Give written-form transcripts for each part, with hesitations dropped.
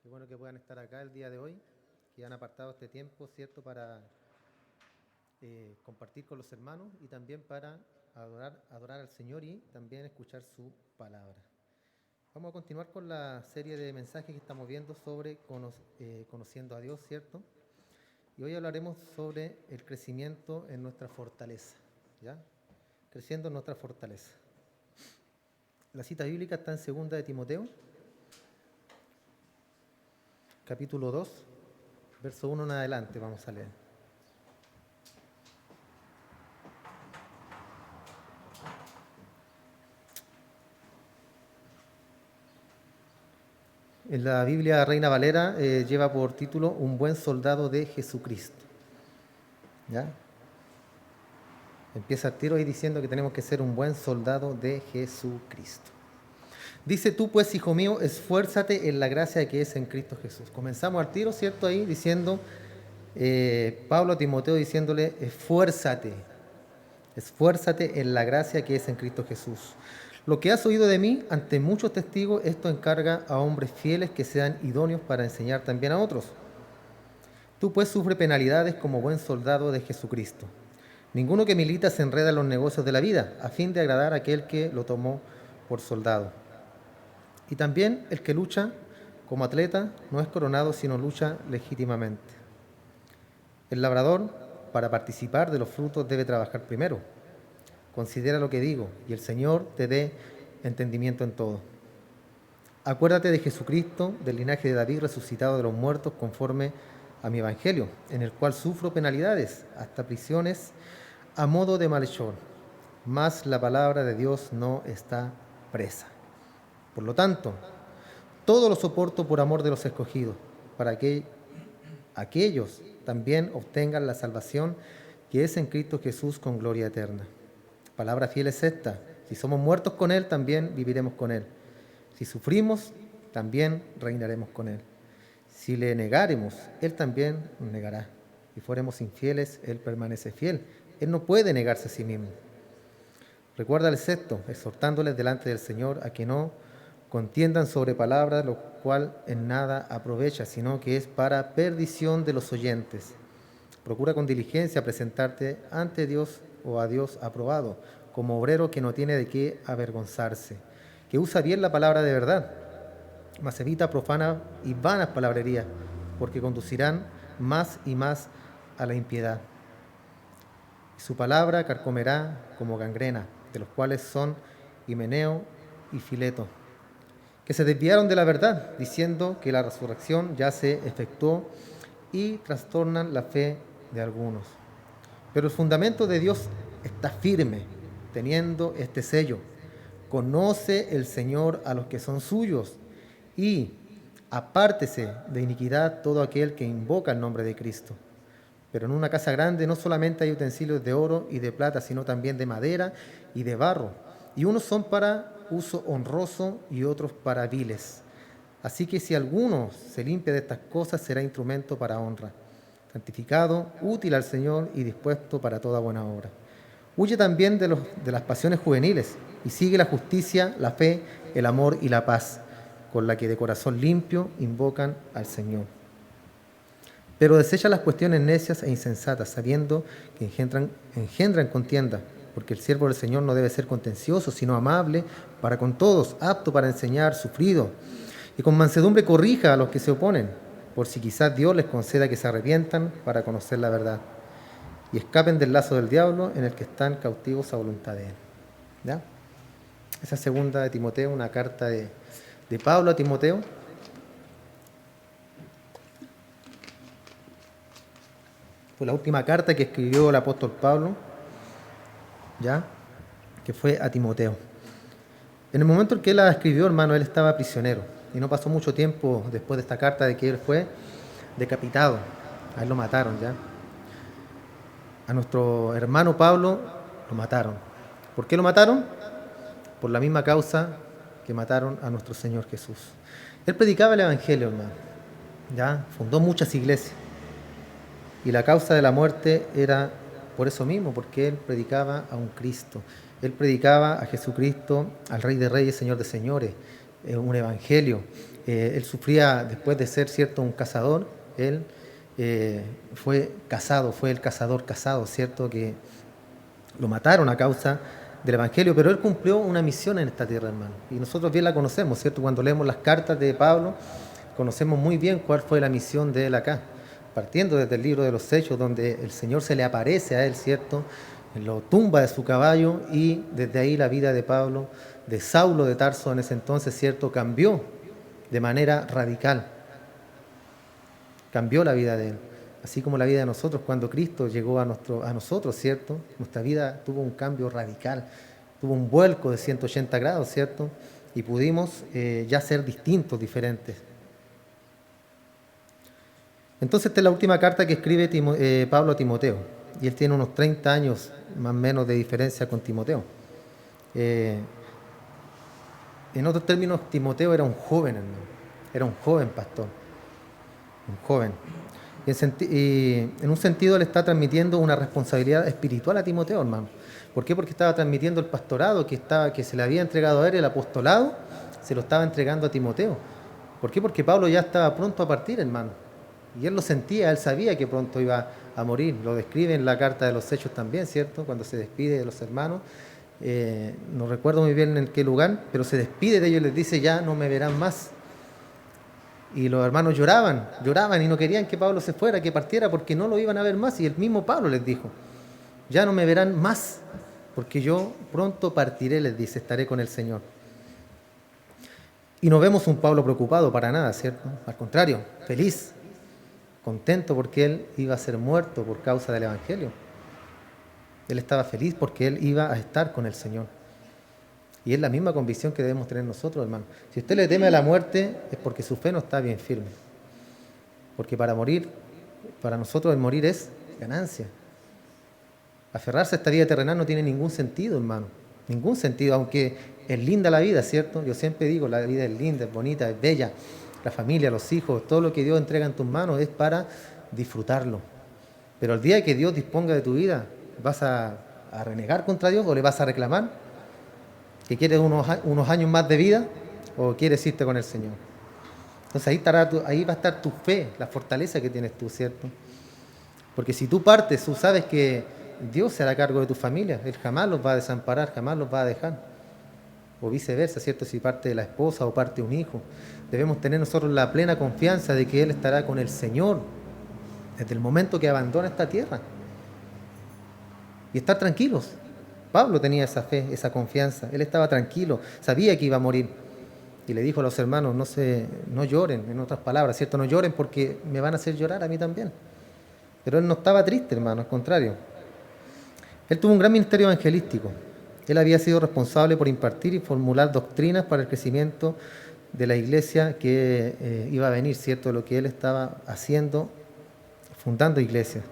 bueno que puedan estar acá el día de hoy, que han apartado este tiempo, ¿cierto?, para compartir con los hermanos y también para adorar al Señor y también escuchar su palabra. Vamos a continuar con la serie de mensajes que estamos viendo sobre conociendo a Dios, ¿cierto? Y hoy hablaremos sobre el crecimiento en nuestra fortaleza, ¿ya? Creciendo en nuestra fortaleza. La cita bíblica está en 2 de Timoteo, capítulo 2, verso 1 en adelante, vamos a leer. En la Biblia Reina Valera lleva por título Un buen soldado de Jesucristo. ¿Ya? Empieza el tiro ahí diciendo que tenemos que ser un buen soldado de Jesucristo. Dice: tú pues, hijo mío, esfuérzate en la gracia que es en Cristo Jesús. Comenzamos al tiro, ¿cierto? Ahí diciendo, Pablo a Timoteo diciéndole, esfuérzate en la gracia que es en Cristo Jesús. Lo que has oído de mí ante muchos testigos, esto encarga a hombres fieles que sean idóneos para enseñar también a otros. Tú pues sufre penalidades como buen soldado de Jesucristo. Ninguno que milita se enreda en los negocios de la vida, a fin de agradar a aquel que lo tomó por soldado. Y también el que lucha como atleta no es coronado, sino lucha legítimamente. El labrador, para participar de los frutos, debe trabajar primero. Considera lo que digo, y el Señor te dé entendimiento en todo. Acuérdate de Jesucristo, del linaje de David, resucitado de los muertos, conforme a mi evangelio, en el cual sufro penalidades, hasta prisiones, a modo de malhechor. Mas la palabra de Dios no está presa. Por lo tanto, todo lo soporto por amor de los escogidos, para que aquellos también obtengan la salvación que es en Cristo Jesús con gloria eterna. Palabra fiel es esta: si somos muertos con Él, también viviremos con Él. Si sufrimos, también reinaremos con Él. Si le negáremos, Él también nos negará. Si fuéramos infieles, Él permanece fiel. Él no puede negarse a sí mismo. Recuérdales esto, exhortándoles delante del Señor a que no contiendan sobre palabras, lo cual en nada aprovecha, sino que es para perdición de los oyentes. Procura con diligencia presentarte ante Dios o a Dios aprobado, como obrero que no tiene de qué avergonzarse, que usa bien la palabra de verdad, mas evita profanas y vanas palabrerías, porque conducirán más y más a la impiedad. Y su palabra carcomerá como gangrena, de los cuales son Himeneo y Fileto, que se desviaron de la verdad, diciendo que la resurrección ya se efectuó, y trastornan la fe de algunos. Pero el fundamento de Dios está firme, teniendo este sello: conoce el Señor a los que son suyos, y apártese de iniquidad todo aquel que invoca el nombre de Cristo. Pero en una casa grande no solamente hay utensilios de oro y de plata, sino también de madera y de barro, y unos son para uso honroso y otros para viles. Así que si alguno se limpia de estas cosas, será instrumento para honra, santificado, útil al Señor y dispuesto para toda buena obra. Huye también de las pasiones juveniles y sigue la justicia, la fe, el amor y la paz, con la que de corazón limpio invocan al Señor. Pero desecha las cuestiones necias e insensatas, sabiendo que engendran contienda, porque el siervo del Señor no debe ser contencioso, sino amable para con todos, apto para enseñar, sufrido, y con mansedumbre corrija a los que se oponen, por si quizás Dios les conceda que se arrepientan para conocer la verdad, y escapen del lazo del diablo en el que están cautivos a voluntad de Él. ¿Ya? Esa es 2 de Timoteo, una carta de Pablo a Timoteo. Fue la última carta que escribió el apóstol Pablo, ¿ya?, que fue a Timoteo. En el momento en que él la escribió, hermano, él estaba prisionero. Y no pasó mucho tiempo después de esta carta de que él fue decapitado. A él lo mataron, ¿ya? A nuestro hermano Pablo lo mataron. ¿Por qué lo mataron? Por la misma causa que mataron a nuestro Señor Jesús. Él predicaba el Evangelio, hermano, ¿ya? Fundó muchas iglesias. Y la causa de la muerte era por eso mismo, porque él predicaba a un Cristo. Él predicaba a Jesucristo, al Rey de Reyes, Señor de Señores, un evangelio. Él sufría, después de ser, ¿cierto?, un cazador, él fue casado, fue el cazador casado, ¿cierto?, que lo mataron a causa del Evangelio, pero él cumplió una misión en esta tierra, hermano. Y nosotros bien la conocemos, ¿cierto? Cuando leemos las cartas de Pablo, conocemos muy bien cuál fue la misión de él acá. Partiendo desde el libro de los Hechos, donde el Señor se le aparece a él, ¿cierto? Lo tumba de su caballo y desde ahí la vida de Pablo, de Saulo de Tarso en ese entonces, ¿cierto?, cambió de manera radical. Cambió la vida de él. Así como la vida de nosotros, cuando Cristo llegó a nosotros, ¿cierto? Nuestra vida tuvo un cambio radical, tuvo un vuelco de 180 grados, ¿cierto? Y pudimos ya ser distintos, diferentes. Entonces esta es la última carta que escribe Pablo a Timoteo. Y él tiene unos 30 años más o menos de diferencia con Timoteo. En otros términos, Timoteo era un joven, hermano. Era un joven pastor. Un joven. Y en un sentido le está transmitiendo una responsabilidad espiritual a Timoteo, hermano. ¿Por qué? Porque estaba transmitiendo el pastorado que se le había entregado a él, el apostolado, se lo estaba entregando a Timoteo. ¿Por qué? Porque Pablo ya estaba pronto a partir, hermano. Y él lo sentía, él sabía que pronto iba a morir. Lo describe en la carta de los Hechos también, ¿cierto? Cuando se despide de los hermanos. No recuerdo muy bien en qué lugar, pero se despide de ellos y les dice, ya no me verán más. Y los hermanos lloraban y no querían que Pablo se fuera, que partiera, porque no lo iban a ver más. Y el mismo Pablo les dijo, ya no me verán más, porque yo pronto partiré, les dice, estaré con el Señor. Y no vemos un Pablo preocupado para nada, ¿cierto? Al contrario, feliz, contento porque él iba a ser muerto por causa del Evangelio. Él estaba feliz porque él iba a estar con el Señor. Y es la misma convicción que debemos tener nosotros, hermano. Si usted le teme a la muerte, es porque su fe no está bien firme. Porque para nosotros el morir es ganancia. Aferrarse a esta vida terrenal no tiene ningún sentido, hermano. Ningún sentido, aunque es linda la vida, ¿cierto? Yo siempre digo, la vida es linda, es bonita, es bella. La familia, los hijos, todo lo que Dios entrega en tus manos es para disfrutarlo. Pero el día que Dios disponga de tu vida, ¿vas a renegar contra Dios o le vas a reclamar? ¿Que quieres unos años más de vida o quieres irte con el Señor? Entonces ahí va a estar tu fe, la fortaleza que tienes tú, ¿cierto? Porque si tú partes, tú sabes que Dios se hará cargo de tu familia. Él jamás los va a desamparar, jamás los va a dejar. O viceversa, ¿cierto? Si parte la esposa o parte un hijo. Debemos tener nosotros la plena confianza de que Él estará con el Señor desde el momento que abandona esta tierra. Y estar tranquilos. Pablo tenía esa fe, esa confianza. Él estaba tranquilo, sabía que iba a morir. Y le dijo a los hermanos, no lloren, en otras palabras, ¿cierto? No lloren porque me van a hacer llorar a mí también. Pero él no estaba triste, hermano, al contrario. Él tuvo un gran ministerio evangelístico. Él había sido responsable por impartir y formular doctrinas para el crecimiento de la iglesia que iba a venir, ¿cierto? Lo que él estaba haciendo, fundando iglesias.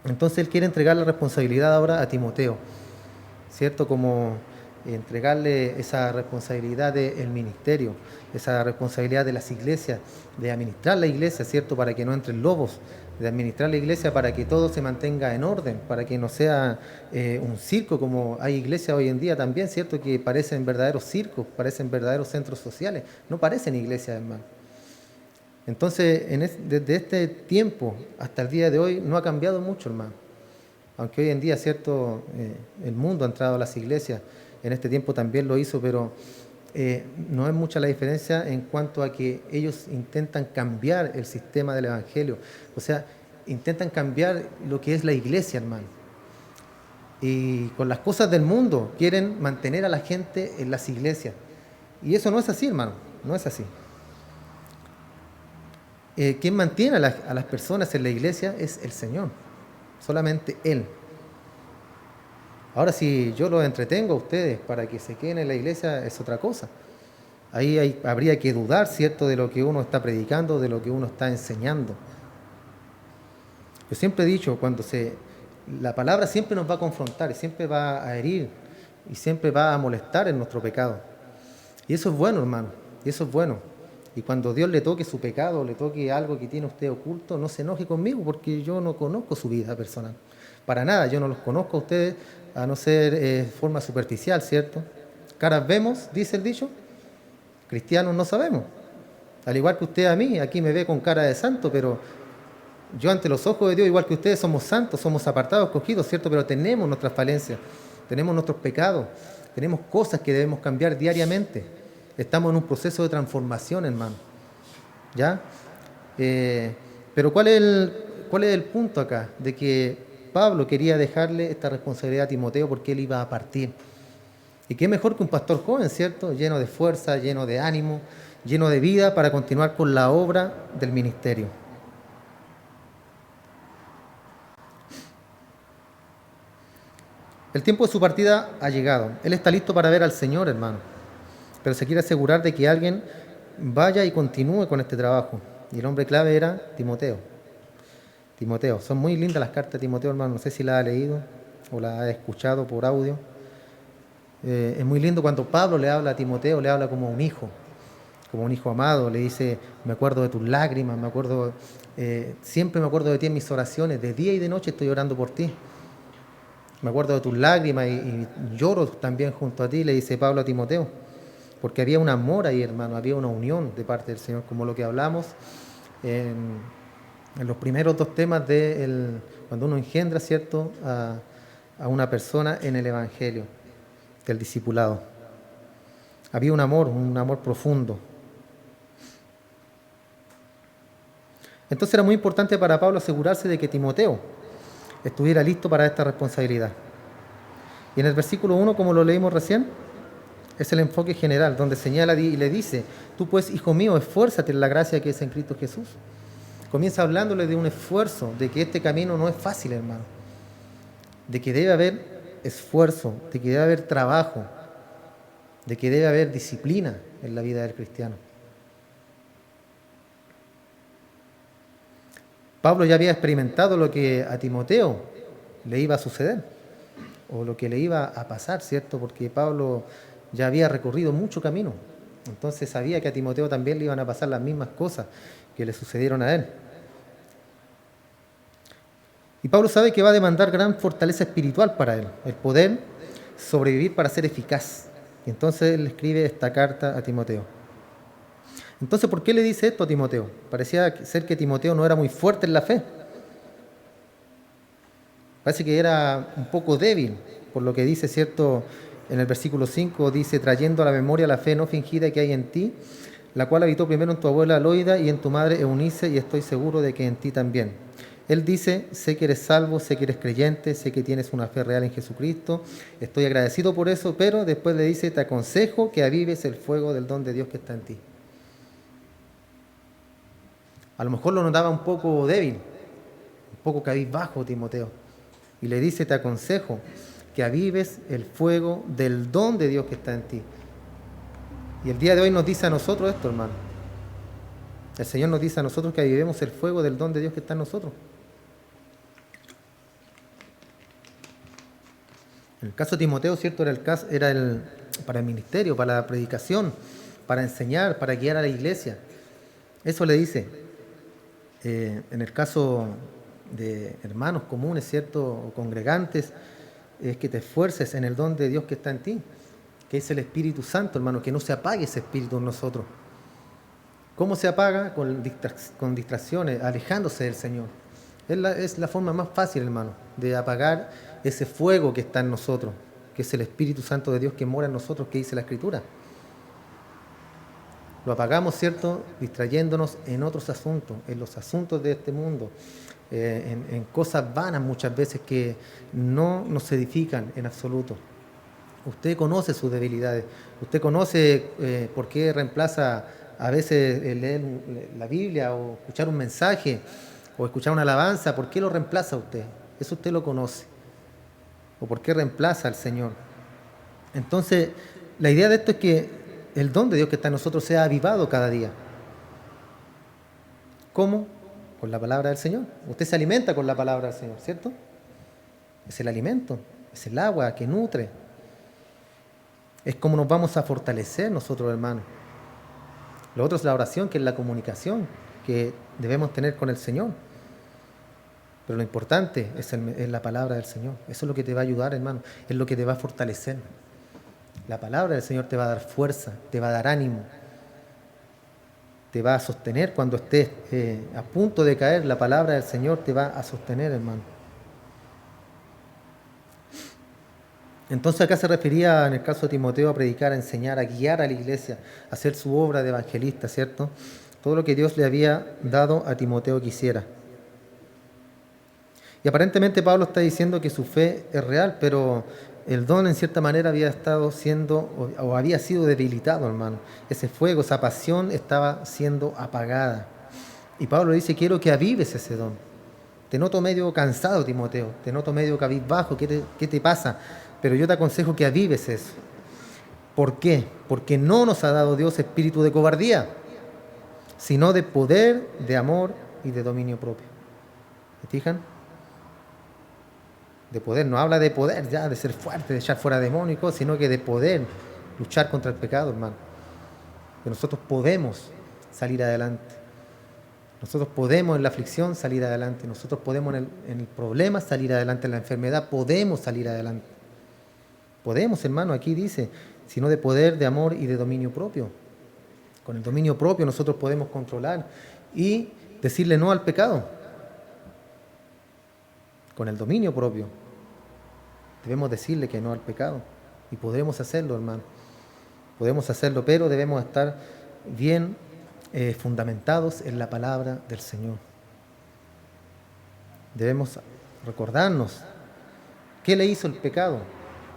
Entonces él quiere entregar la responsabilidad ahora a Timoteo, ¿cierto? Como entregarle esa responsabilidad del ministerio, esa responsabilidad de las iglesias, de administrar la iglesia, ¿cierto? Para que no entren lobos, de administrar la iglesia para que todo se mantenga en orden, para que no sea un circo como hay iglesias hoy en día también, ¿cierto? Que parecen verdaderos circos, parecen verdaderos centros sociales, no parecen iglesias, hermano. Entonces, desde este tiempo hasta el día de hoy no ha cambiado mucho, hermano. Aunque hoy en día, cierto, el mundo ha entrado a las iglesias, en este tiempo también lo hizo, pero no es mucha la diferencia en cuanto a que ellos intentan cambiar el sistema del Evangelio. O sea, intentan cambiar lo que es la iglesia, hermano. Y con las cosas del mundo quieren mantener a la gente en las iglesias. Y eso no es así, hermano, no es así. Quien mantiene a las personas en la iglesia es el Señor, solamente Él. Ahora, si yo los entretengo a ustedes para que se queden en la iglesia, es otra cosa. Ahí habría que dudar, ¿cierto?, de lo que uno está predicando, de lo que uno está enseñando. Yo siempre he dicho, la palabra siempre nos va a confrontar, siempre va a herir y siempre va a molestar en nuestro pecado. Y eso es bueno, hermano, y eso es bueno. Y cuando Dios le toque su pecado, le toque algo que tiene usted oculto, no se enoje conmigo porque yo no conozco su vida personal. Para nada, yo no los conozco a ustedes, a no ser de forma superficial, ¿cierto? Caras vemos, dice el dicho, cristianos no sabemos. Al igual que usted a mí, aquí me ve con cara de santo, pero yo ante los ojos de Dios, igual que ustedes, somos santos, somos apartados, escogidos, ¿cierto? Pero tenemos nuestras falencias, tenemos nuestros pecados, tenemos cosas que debemos cambiar diariamente. Estamos en un proceso de transformación, hermano. ¿Ya? Pero ¿cuál es el punto acá? De que Pablo quería dejarle esta responsabilidad a Timoteo porque él iba a partir. Y qué mejor que un pastor joven, ¿cierto? Lleno de fuerza, lleno de ánimo, lleno de vida para continuar con la obra del ministerio. El tiempo de su partida ha llegado. Él está listo para ver al Señor, hermano. Pero se quiere asegurar de que alguien vaya y continúe con este trabajo. Y el hombre clave era Timoteo. Timoteo. Son muy lindas las cartas de Timoteo, hermano. No sé si las ha leído o las ha escuchado por audio. Es muy lindo cuando Pablo le habla a Timoteo, le habla como un hijo amado. Le dice, me acuerdo de tus lágrimas, siempre me acuerdo de ti en mis oraciones. De día y de noche estoy orando por ti. Me acuerdo de tus lágrimas y lloro también junto a ti, le dice Pablo a Timoteo. Porque había un amor ahí, hermano, había una unión de parte del Señor, como lo que hablamos en los primeros dos temas de cuando uno engendra, ¿cierto?, a una persona en el Evangelio, del discipulado. Había un amor profundo. Entonces era muy importante para Pablo asegurarse de que Timoteo estuviera listo para esta responsabilidad. Y en el versículo 1, como lo leímos recién, es el enfoque general, donde señala y le dice, tú pues, hijo mío, esfuérzate en la gracia que es en Cristo Jesús. Comienza hablándole de un esfuerzo, de que este camino no es fácil, hermano. De que debe haber esfuerzo, de que debe haber trabajo, de que debe haber disciplina en la vida del cristiano. Pablo ya había experimentado lo que a Timoteo le iba a suceder, o lo que le iba a pasar, ¿cierto? Porque Pablo ya había recorrido mucho camino. Entonces sabía que a Timoteo también le iban a pasar las mismas cosas que le sucedieron a él. Y Pablo sabe que va a demandar gran fortaleza espiritual para él, el poder sobrevivir para ser eficaz. Y entonces él escribe esta carta a Timoteo. Entonces, ¿por qué le dice esto a Timoteo? Parecía ser que Timoteo no era muy fuerte en la fe. Parece que era un poco débil, por lo que dice, ¿cierto? En el versículo 5 dice, trayendo a la memoria la fe no fingida que hay en ti, la cual habitó primero en tu abuela Loida y en tu madre Eunice, y estoy seguro de que en ti también. Él dice, sé que eres salvo, sé que eres creyente, sé que tienes una fe real en Jesucristo, estoy agradecido por eso, pero después le dice, te aconsejo que avives el fuego del don de Dios que está en ti. A lo mejor lo notaba un poco débil, un poco cabizbajo Timoteo. Y le dice, te aconsejo que avives el fuego del don de Dios que está en ti. Y el día de hoy nos dice a nosotros esto, hermano. El Señor nos dice a nosotros que avivemos el fuego del don de Dios que está en nosotros. En el caso de Timoteo, ¿cierto? Era para el ministerio, para la predicación, para enseñar, para guiar a la iglesia. Eso le dice. En el caso de hermanos comunes, ¿cierto? O congregantes, es que te esfuerces en el don de Dios que está en ti, que es el Espíritu Santo, hermano, que no se apague ese Espíritu en nosotros. ¿Cómo se apaga? Con distracciones, alejándose del Señor. Es la forma más fácil, hermano, de apagar ese fuego que está en nosotros, que es el Espíritu Santo de Dios que mora en nosotros, que dice la Escritura. Lo apagamos, ¿cierto? Distrayéndonos en otros asuntos, en los asuntos de este mundo, en cosas vanas muchas veces que no nos edifican en absoluto. Usted conoce sus debilidades, usted conoce por qué reemplaza a veces leer la Biblia o escuchar un mensaje o escuchar una alabanza, ¿por qué lo reemplaza usted? Eso usted lo conoce. ¿O por qué reemplaza al Señor? Entonces, la idea de esto es que el don de Dios que está en nosotros sea avivado cada día. ¿Cómo? Con la palabra del Señor. Usted se alimenta con la palabra del Señor, ¿cierto? Es el alimento, es el agua que nutre. Es como nos vamos a fortalecer nosotros, hermanos. Lo otro es la oración, que es la comunicación que debemos tener con el Señor. Pero lo importante es la palabra del Señor. Eso es lo que te va a ayudar, hermano. Es lo que te va a fortalecer. La palabra del Señor te va a dar fuerza, te va a dar ánimo. te va a sostener cuando estés a punto de caer. La palabra del Señor te va a sostener, hermano. Entonces acá se refería, en el caso de Timoteo, a predicar, a enseñar, a guiar a la iglesia, a hacer su obra de evangelista, ¿cierto? Todo lo que Dios le había dado a Timoteo que hiciera. Y aparentemente Pablo está diciendo que su fe es real, pero el don en cierta manera había estado siendo o había sido debilitado, hermano. Ese fuego, esa pasión estaba siendo apagada. Y Pablo dice, quiero que avives ese don. Te noto medio cansado, Timoteo, te noto medio cabizbajo, ¿qué te pasa? Pero yo te aconsejo que avives eso. ¿Por qué? Porque no nos ha dado Dios espíritu de cobardía, sino de poder, de amor y de dominio propio. ¿Me fijan? De poder, no habla de poder ya, de ser fuerte, de echar fuera demonios y cosas, sino que de poder luchar contra el pecado, hermano. Que nosotros podemos salir adelante. Nosotros podemos en la aflicción salir adelante. Nosotros podemos en el problema salir adelante, en la enfermedad podemos salir adelante. Podemos, hermano, aquí dice, sino de poder, de amor y de dominio propio. Con el dominio propio nosotros podemos controlar y decirle no al pecado. Con el dominio propio debemos decirle que no al pecado. Y podremos hacerlo, hermano. Podemos hacerlo, pero debemos estar bien fundamentados en la palabra del Señor. Debemos recordarnos qué le hizo el pecado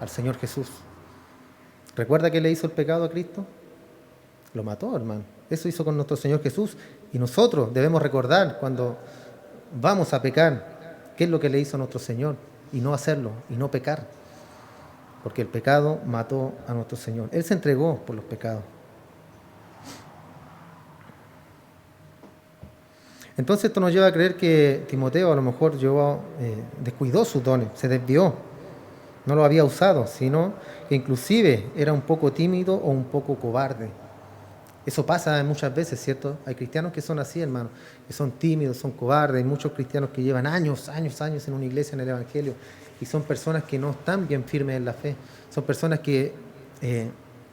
al Señor Jesús. ¿Recuerda qué le hizo el pecado a Cristo? Lo mató, hermano. Eso hizo con nuestro Señor Jesús. Y nosotros debemos recordar cuando vamos a pecar qué es lo que le hizo a nuestro Señor y no hacerlo y no pecar. Porque el pecado mató a nuestro Señor. Él se entregó por los pecados. Entonces esto nos lleva a creer que Timoteo a lo mejor descuidó sus dones, se desvió, no lo había usado, sino que inclusive era un poco tímido o un poco cobarde. Eso pasa muchas veces, ¿cierto? Hay cristianos que son así, hermano, que son tímidos, son cobardes. Hay muchos cristianos que llevan años en una iglesia, en el Evangelio, y son personas que no están bien firmes en la fe. Son personas que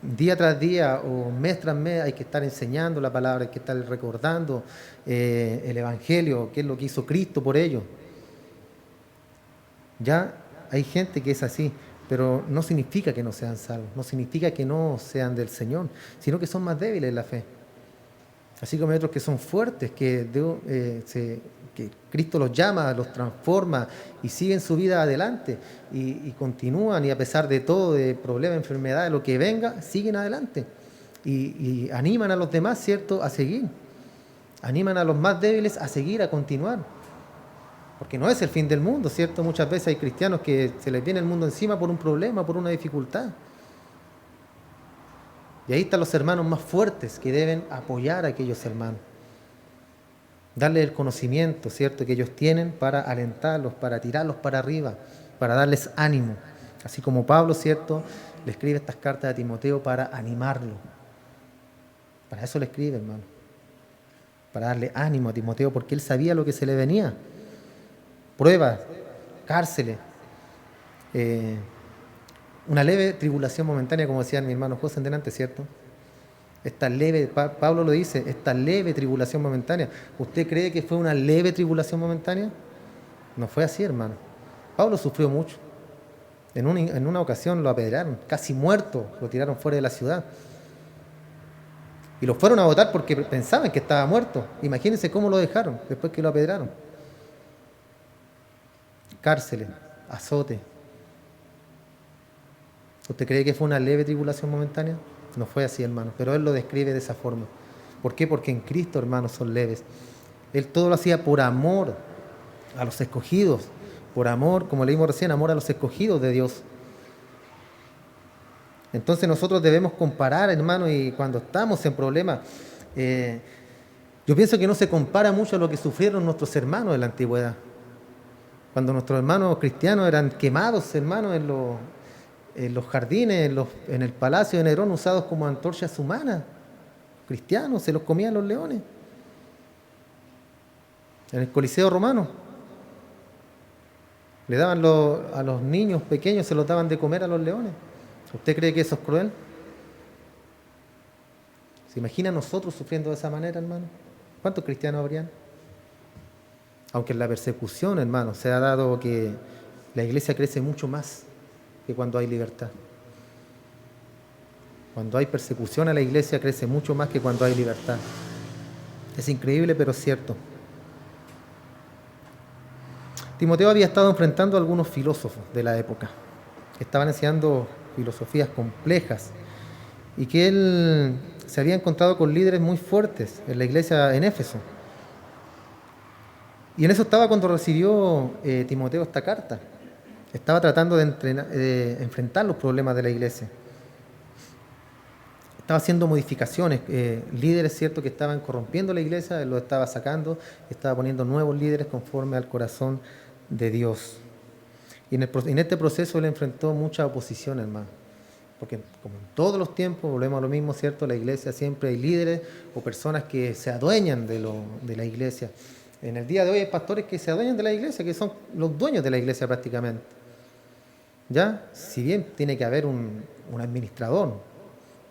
día tras día o mes tras mes hay que estar enseñando la palabra, hay que estar recordando el Evangelio, qué es lo que hizo Cristo por ellos. Ya hay gente que es así, pero no significa que no sean salvos, no significa que no sean del Señor, sino que son más débiles en la fe. Así como hay otros que son fuertes, que Cristo los llama, los transforma y siguen su vida adelante y continúan, y a pesar de todo, de problemas, enfermedades, lo que venga, siguen adelante y animan a los demás, ¿cierto?, a seguir. Animan a los más débiles a seguir, a continuar. Porque no es el fin del mundo, ¿cierto? Muchas veces hay cristianos que se les viene el mundo encima por un problema, por una dificultad. Y ahí están los hermanos más fuertes que deben apoyar a aquellos hermanos. Darles el conocimiento, ¿cierto?, que ellos tienen para alentarlos, para tirarlos para arriba, para darles ánimo. Así como Pablo, ¿cierto?, le escribe estas cartas a Timoteo para animarlo. Para eso le escribe, hermano. Para darle ánimo a Timoteo, porque él sabía lo que se le venía. Pruebas, cárceles, una leve tribulación momentánea, como decía mi hermano José en delante, ¿cierto? Esta leve, Pablo lo dice, esta leve tribulación momentánea. ¿Usted cree que fue una leve tribulación momentánea? No fue así, hermano. Pablo sufrió mucho. En una ocasión lo apedrearon, casi muerto, lo tiraron fuera de la ciudad. Y lo fueron a botar porque pensaban que estaba muerto. Imagínense cómo lo dejaron después que lo apedrearon. Cárceles, azote. ¿Usted cree que fue una leve tribulación momentánea? No fue así, hermano, pero él lo describe de esa forma. ¿Por qué? Porque en Cristo, hermanos, son leves. Él todo lo hacía por amor a los escogidos, por amor, como leímos recién, amor a los escogidos de Dios. Entonces nosotros debemos comparar, hermano, y cuando estamos en problemas, yo pienso que no se compara mucho a lo que sufrieron nuestros hermanos en la antigüedad. Cuando nuestros hermanos cristianos eran quemados, hermanos, en los jardines, en el palacio de Nerón, usados como antorchas humanas. Cristianos, se los comían los leones. En el Coliseo romano. Le daban a los niños pequeños, se los daban de comer a los leones. ¿Usted cree que eso es cruel? ¿Se imagina nosotros sufriendo de esa manera, hermano? ¿Cuántos cristianos habrían? Aunque en la persecución, hermano, se ha dado que la iglesia crece mucho más que cuando hay libertad. Cuando hay persecución a la iglesia crece mucho más que cuando hay libertad. Es increíble, pero es cierto. Timoteo había estado enfrentando a algunos filósofos de la época, que estaban enseñando filosofías complejas, y que él se había encontrado con líderes muy fuertes en la iglesia en Éfeso. Y en eso estaba cuando recibió Timoteo esta carta. Estaba tratando de enfrentar los problemas de la iglesia. Estaba haciendo modificaciones, líderes, ¿cierto?, que estaban corrompiendo la iglesia, él los estaba sacando, estaba poniendo nuevos líderes conforme al corazón de Dios. Y en este proceso él enfrentó mucha oposición, hermano. Porque como en todos los tiempos, volvemos a lo mismo, ¿cierto? La iglesia siempre hay líderes o personas que se adueñan de la iglesia. En el día de hoy hay pastores que se adueñan de la iglesia, que son los dueños de la iglesia prácticamente. ¿Ya? Si bien tiene que haber un administrador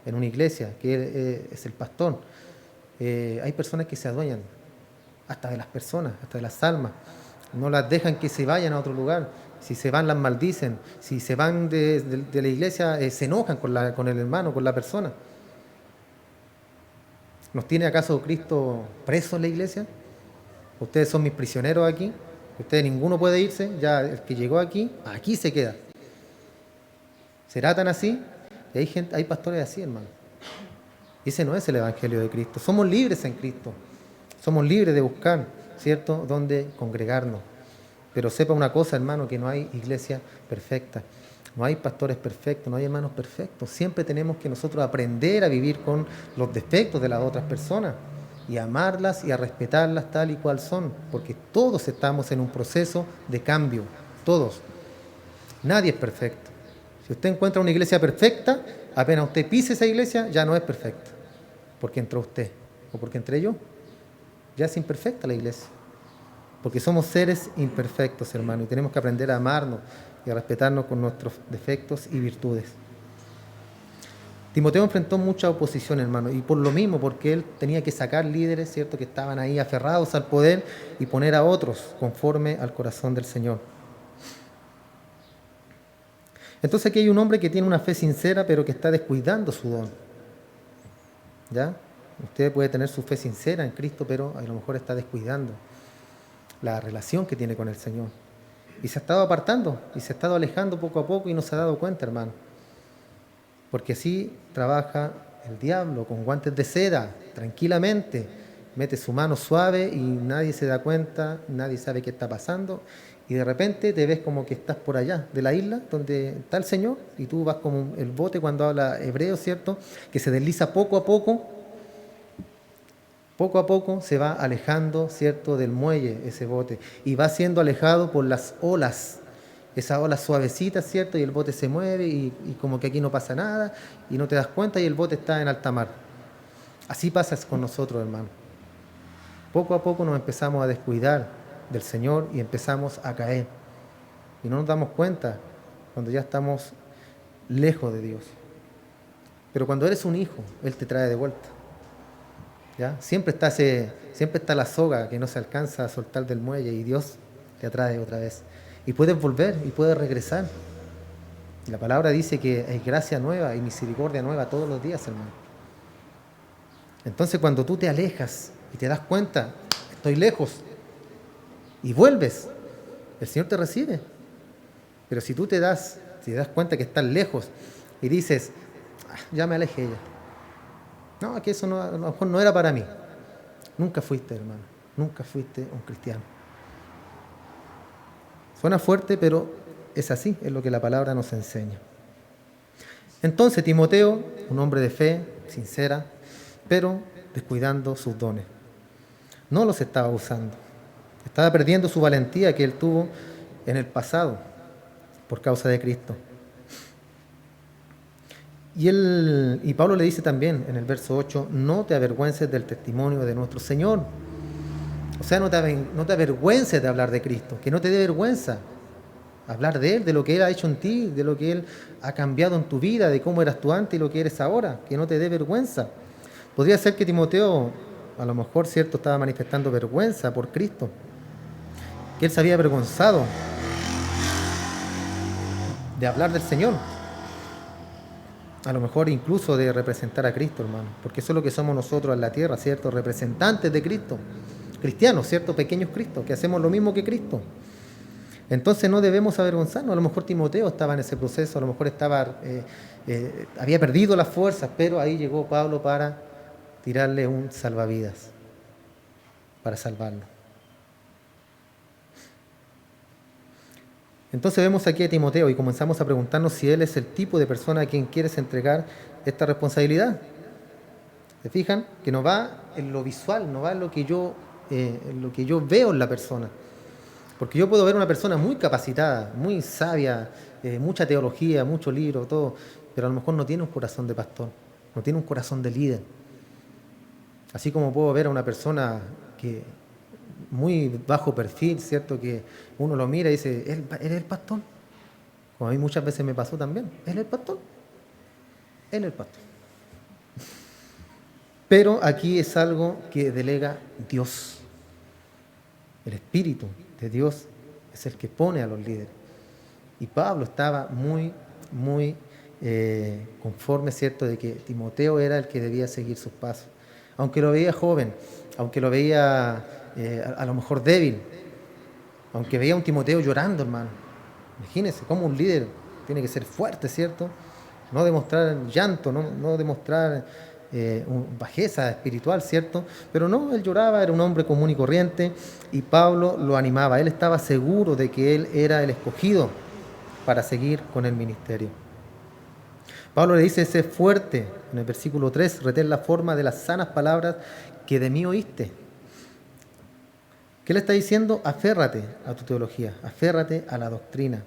en una iglesia, que es el pastor, hay personas que se adueñan hasta de las personas, hasta de las almas. No las dejan que se vayan a otro lugar. Si se van, las maldicen. Si se van de la iglesia, se enojan con el hermano, con la persona. ¿Nos tiene acaso Cristo preso en la iglesia? Ustedes son mis prisioneros aquí. Ustedes ninguno puede irse. Ya el que llegó aquí, aquí se queda. ¿Será tan así? Y hay pastores así, hermano. Y ese no es el evangelio de Cristo. Somos libres en Cristo. Somos libres de buscar, ¿cierto?, dónde congregarnos. Pero sepa una cosa, hermano, que no hay iglesia perfecta. No hay pastores perfectos, no hay hermanos perfectos. Siempre tenemos que nosotros aprender a vivir con los defectos de las otras personas y a amarlas y a respetarlas tal y cual son, porque todos estamos en un proceso de cambio, todos. Nadie es perfecto. Si usted encuentra una iglesia perfecta, apenas usted pise esa iglesia, ya no es perfecta, porque entró usted o porque entré yo. Ya es imperfecta la iglesia, porque somos seres imperfectos, hermano, y tenemos que aprender a amarnos y a respetarnos con nuestros defectos y virtudes. Timoteo enfrentó mucha oposición, hermano, y por lo mismo, porque él tenía que sacar líderes, ¿cierto?, que estaban ahí aferrados al poder y poner a otros conforme al corazón del Señor. Entonces aquí hay un hombre que tiene una fe sincera, pero que está descuidando su don. ¿Ya? Usted puede tener su fe sincera en Cristo, pero a lo mejor está descuidando la relación que tiene con el Señor. Y se ha estado apartando, y se ha estado alejando poco a poco y no se ha dado cuenta, hermano. Porque así trabaja el diablo, con guantes de seda, tranquilamente. Mete su mano suave y nadie se da cuenta, nadie sabe qué está pasando. Y de repente te ves como que estás por allá de la isla donde está el Señor y tú vas como el bote cuando habla hebreo, ¿cierto?, que se desliza poco a poco se va alejando, ¿cierto?, del muelle ese bote y va siendo alejado por las olas, esas olas suavecitas, ¿cierto?, y el bote se mueve y como que aquí no pasa nada y no te das cuenta y el bote está en alta mar. Así pasa con nosotros, hermano. Poco a poco nos empezamos a descuidar del Señor y empezamos a caer. Y no nos damos cuenta cuando ya estamos lejos de Dios. Pero cuando eres un hijo, Él te trae de vuelta. ¿Ya? Siempre está la soga que no se alcanza a soltar del muelle y Dios te atrae otra vez. Y puedes volver y puedes regresar. Y la palabra dice que hay gracia nueva y misericordia nueva todos los días, hermano. Entonces cuando tú te alejas y te das cuenta, estoy lejos, y vuelves, el Señor te recibe. Pero si tú te das cuenta que estás lejos y dices, ya me alejé ya. No, que eso no, a lo mejor no era para mí. Nunca fuiste, hermano. Nunca fuiste un cristiano. Suena fuerte, pero es así, es lo que la palabra nos enseña. Entonces Timoteo, un hombre de fe, sincera, pero descuidando sus dones. No los estaba usando. Estaba perdiendo su valentía que él tuvo en el pasado por causa de Cristo. Y Pablo le dice también en el verso 8, no te avergüences del testimonio de nuestro Señor. O sea, no te avergüences de hablar de Cristo, que no te dé vergüenza hablar de Él, de lo que Él ha hecho en ti, de lo que Él ha cambiado en tu vida, de cómo eras tú antes y lo que eres ahora, que no te dé vergüenza. Podría ser que Timoteo, a lo mejor, cierto, estaba manifestando vergüenza por Cristo, que él se había avergonzado de hablar del Señor, a lo mejor incluso de representar a Cristo, hermano, porque eso es lo que somos nosotros en la tierra, ¿cierto? Representantes de Cristo, cristianos, ¿cierto? Pequeños Cristos, que hacemos lo mismo que Cristo. Entonces no debemos avergonzarnos. A lo mejor Timoteo estaba en ese proceso, a lo mejor había perdido las fuerzas, pero ahí llegó Pablo para tirarle un salvavidas, para salvarlo. Entonces vemos aquí a Timoteo y comenzamos a preguntarnos si él es el tipo de persona a quien quieres entregar esta responsabilidad. ¿Se fijan? Que no va en lo visual, no va en lo que yo veo en la persona. Porque yo puedo ver una persona muy capacitada, muy sabia, mucha teología, mucho libro, todo, pero a lo mejor no tiene un corazón de pastor, no tiene un corazón de líder. Así como puedo ver a una persona que muy bajo perfil, ¿cierto? Que uno lo mira y dice, ¿él es el pastor? Como a mí muchas veces me pasó también, ¿él es el pastor? Él es el pastor. Pero aquí es algo que delega Dios. El Espíritu de Dios es el que pone a los líderes. Y Pablo estaba muy conforme, ¿cierto?, de que Timoteo era el que debía seguir sus pasos. Aunque lo veía joven, aunque lo veía a lo mejor débil, aunque veía a un Timoteo llorando, hermano. Imagínense cómo un líder tiene que ser fuerte, ¿cierto? No demostrar llanto, no demostrar bajeza espiritual, ¿cierto? Pero no, él lloraba, era un hombre común y corriente, y Pablo lo animaba. Él estaba seguro de que él era el escogido para seguir con el ministerio. Pablo le dice, sé fuerte, en el versículo 3, retén la forma de las sanas palabras que de mí oíste. ¿Qué le está diciendo? Aférrate a tu teología, aférrate a la doctrina.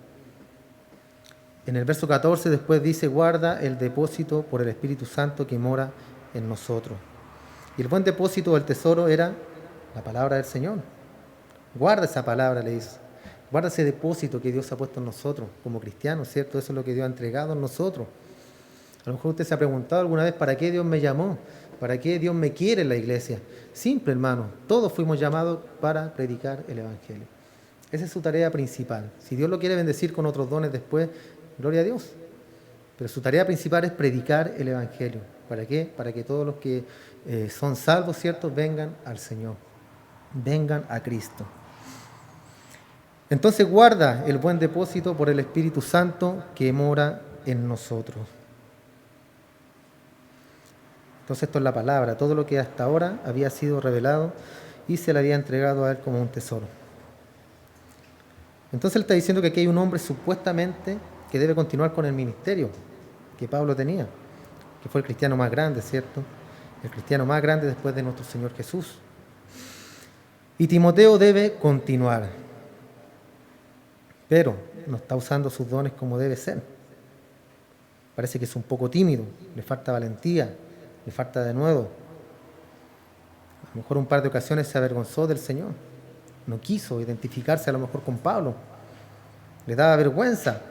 En el verso 14 después dice, guarda el depósito por el Espíritu Santo que mora en nosotros. Y el buen depósito del tesoro era la palabra del Señor. Guarda esa palabra, le dice. Guarda ese depósito que Dios ha puesto en nosotros como cristianos, ¿cierto? Eso es lo que Dios ha entregado en nosotros. A lo mejor usted se ha preguntado alguna vez, ¿para qué Dios me llamó? ¿Para qué Dios me quiere en la iglesia? Simple, hermano. Todos fuimos llamados para predicar el Evangelio. Esa es su tarea principal. Si Dios lo quiere bendecir con otros dones después, gloria a Dios. Pero su tarea principal es predicar el Evangelio. ¿Para qué? Para que todos los que son salvos, ¿cierto?, vengan al Señor. Vengan a Cristo. Entonces guarda el buen depósito por el Espíritu Santo que mora en nosotros. Entonces esto es la palabra. Todo lo que hasta ahora había sido revelado y se le había entregado a él como un tesoro. Entonces él está diciendo que aquí hay un hombre supuestamente que debe continuar con el ministerio que Pablo tenía, que fue el cristiano más grande, ¿cierto? El cristiano más grande después de nuestro Señor Jesús. Y Timoteo debe continuar, pero no está usando sus dones como debe ser. Parece que es un poco tímido, le falta valentía, le falta de nuevo. A lo mejor un par de ocasiones se avergonzó del Señor, no quiso identificarse a lo mejor con Pablo, le daba vergüenza.